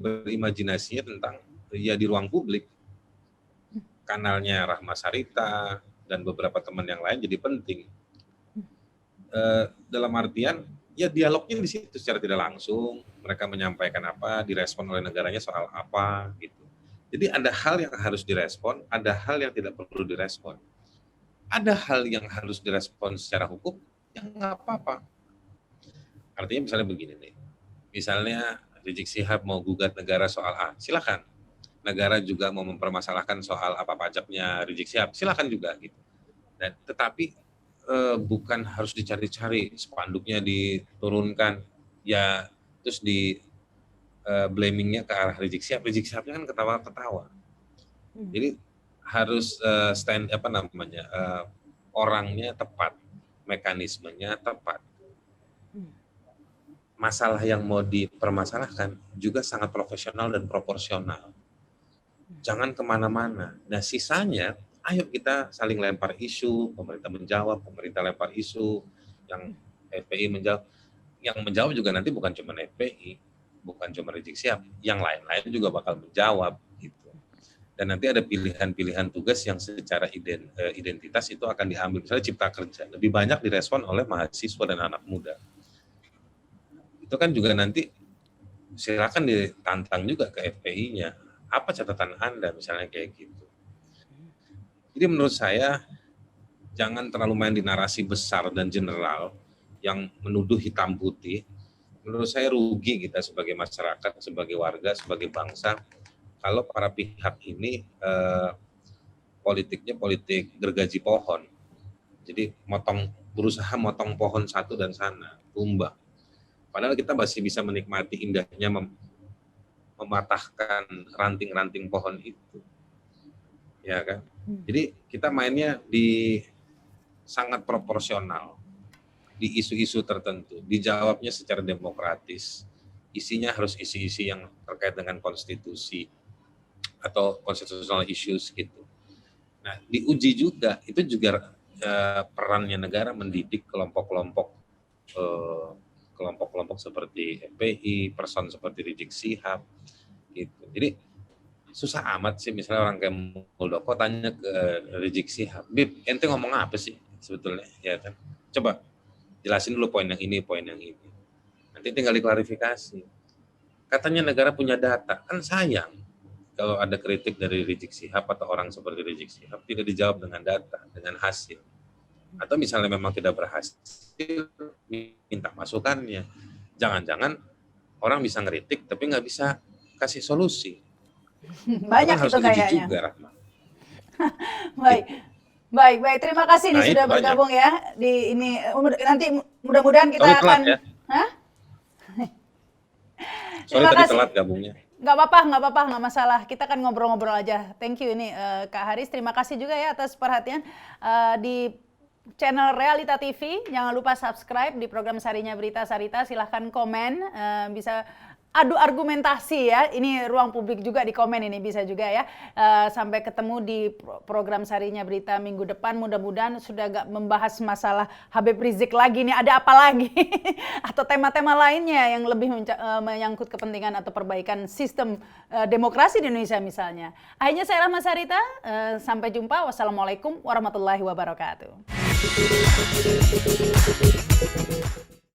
berimajinasinya tentang ya di ruang publik, kanalnya Rahma Sarita dan beberapa teman yang lain jadi penting. Dalam artian ya dialognya di situ secara tidak langsung, mereka menyampaikan apa, direspon oleh negaranya soal apa gitu. Jadi ada hal yang harus direspon, ada hal yang tidak perlu direspon. Ada hal yang harus direspon secara hukum, ya nggak apa-apa. Artinya misalnya begini nih, misalnya Rizik Syihab mau gugat negara soal A, silakan. Negara juga mau mempermasalahkan soal apa pajaknya Rizik Syihab, silakan juga gitu. Dan tetapi bukan harus dicari-cari, spanduknya diturunkan, ya terus di blamingnya ke arah Rizik Syihab. Rizik Syihab-nya kan ketawa-ketawa. Jadi harus orangnya tepat, mekanismenya tepat. Masalah yang mau dipermasalahkan juga sangat profesional dan proporsional. Jangan kemana-mana. Nah sisanya, ayo kita saling lempar isu, pemerintah menjawab, pemerintah lempar isu, yang FPI menjawab. Yang menjawab juga nanti bukan cuma FPI, bukan cuma Rizik Syihab, yang lain-lain juga bakal menjawab. Gitu. Dan nanti ada pilihan-pilihan tugas yang secara identitas itu akan diambil. Misalnya Cipta Kerja, lebih banyak direspon oleh mahasiswa dan anak muda. Itu kan juga nanti silakan ditantang juga ke FPI-nya. Apa catatan Anda misalnya kayak gitu. Jadi menurut saya jangan terlalu main di narasi besar dan general yang menuduh hitam putih. Menurut saya rugi kita sebagai masyarakat, sebagai warga, sebagai bangsa kalau para pihak ini politiknya politik gergaji pohon. Jadi berusaha motong pohon satu dan sana, tumbang. Padahal kita masih bisa menikmati indahnya mematahkan ranting-ranting pohon itu. Ya kan? Jadi kita mainnya di sangat proporsional. Di isu-isu tertentu. Dijawabnya secara demokratis. Isinya harus isi-isi yang terkait dengan konstitusi atau constitutional issues gitu. Nah, diuji juga, itu juga perannya negara mendidik kelompok-kelompok kelompok-kelompok seperti FPI, person seperti Rizik Syihab, gitu. Jadi susah amat sih misalnya orang kayak Muldoko tanya ke Rizik Syihab, Bib, ente ngomong apa sih sebetulnya, ya kan? Coba jelasin dulu poin yang ini, poin yang ini. Nanti tinggal diklarifikasi. Katanya negara punya data, kan sayang kalau ada kritik dari Rizik Syihab atau orang seperti Rizik Syihab tidak dijawab dengan data, dengan hasil. Atau misalnya memang tidak berhasil, minta masukannya. Jangan-jangan orang bisa ngeritik tapi nggak bisa kasih solusi. Banyak Kan harus itu diuji kayaknya. juga, Rahma. Baik. Baik. Terima kasih nih Nah, sudah itu bergabung ya di ini. Nanti mudah-mudahan kita Sorry akan. telat ya. Hah? Sorry Terima tadi kasih. telat gabungnya. Nggak apa-apa, nggak masalah. Kita kan ngobrol-ngobrol aja. Thank you ini Kak Haris. Terima kasih juga ya atas perhatian di channel Realita TV. Jangan lupa subscribe di program Sarinya Berita Sarita. Silahkan komen, bisa adu argumentasi ya. Ini ruang publik juga di komen ini bisa juga ya. Sampai ketemu di program Sarinya Berita minggu depan. Mudah-mudahan sudah gak membahas masalah Habib Rizik lagi nih. Ada apa lagi? Atau tema-tema lainnya yang lebih menyangkut kepentingan atau perbaikan sistem demokrasi di Indonesia misalnya. Akhirnya saya Rahma Sarita. Sampai jumpa. Wassalamualaikum warahmatullahi wabarakatuh.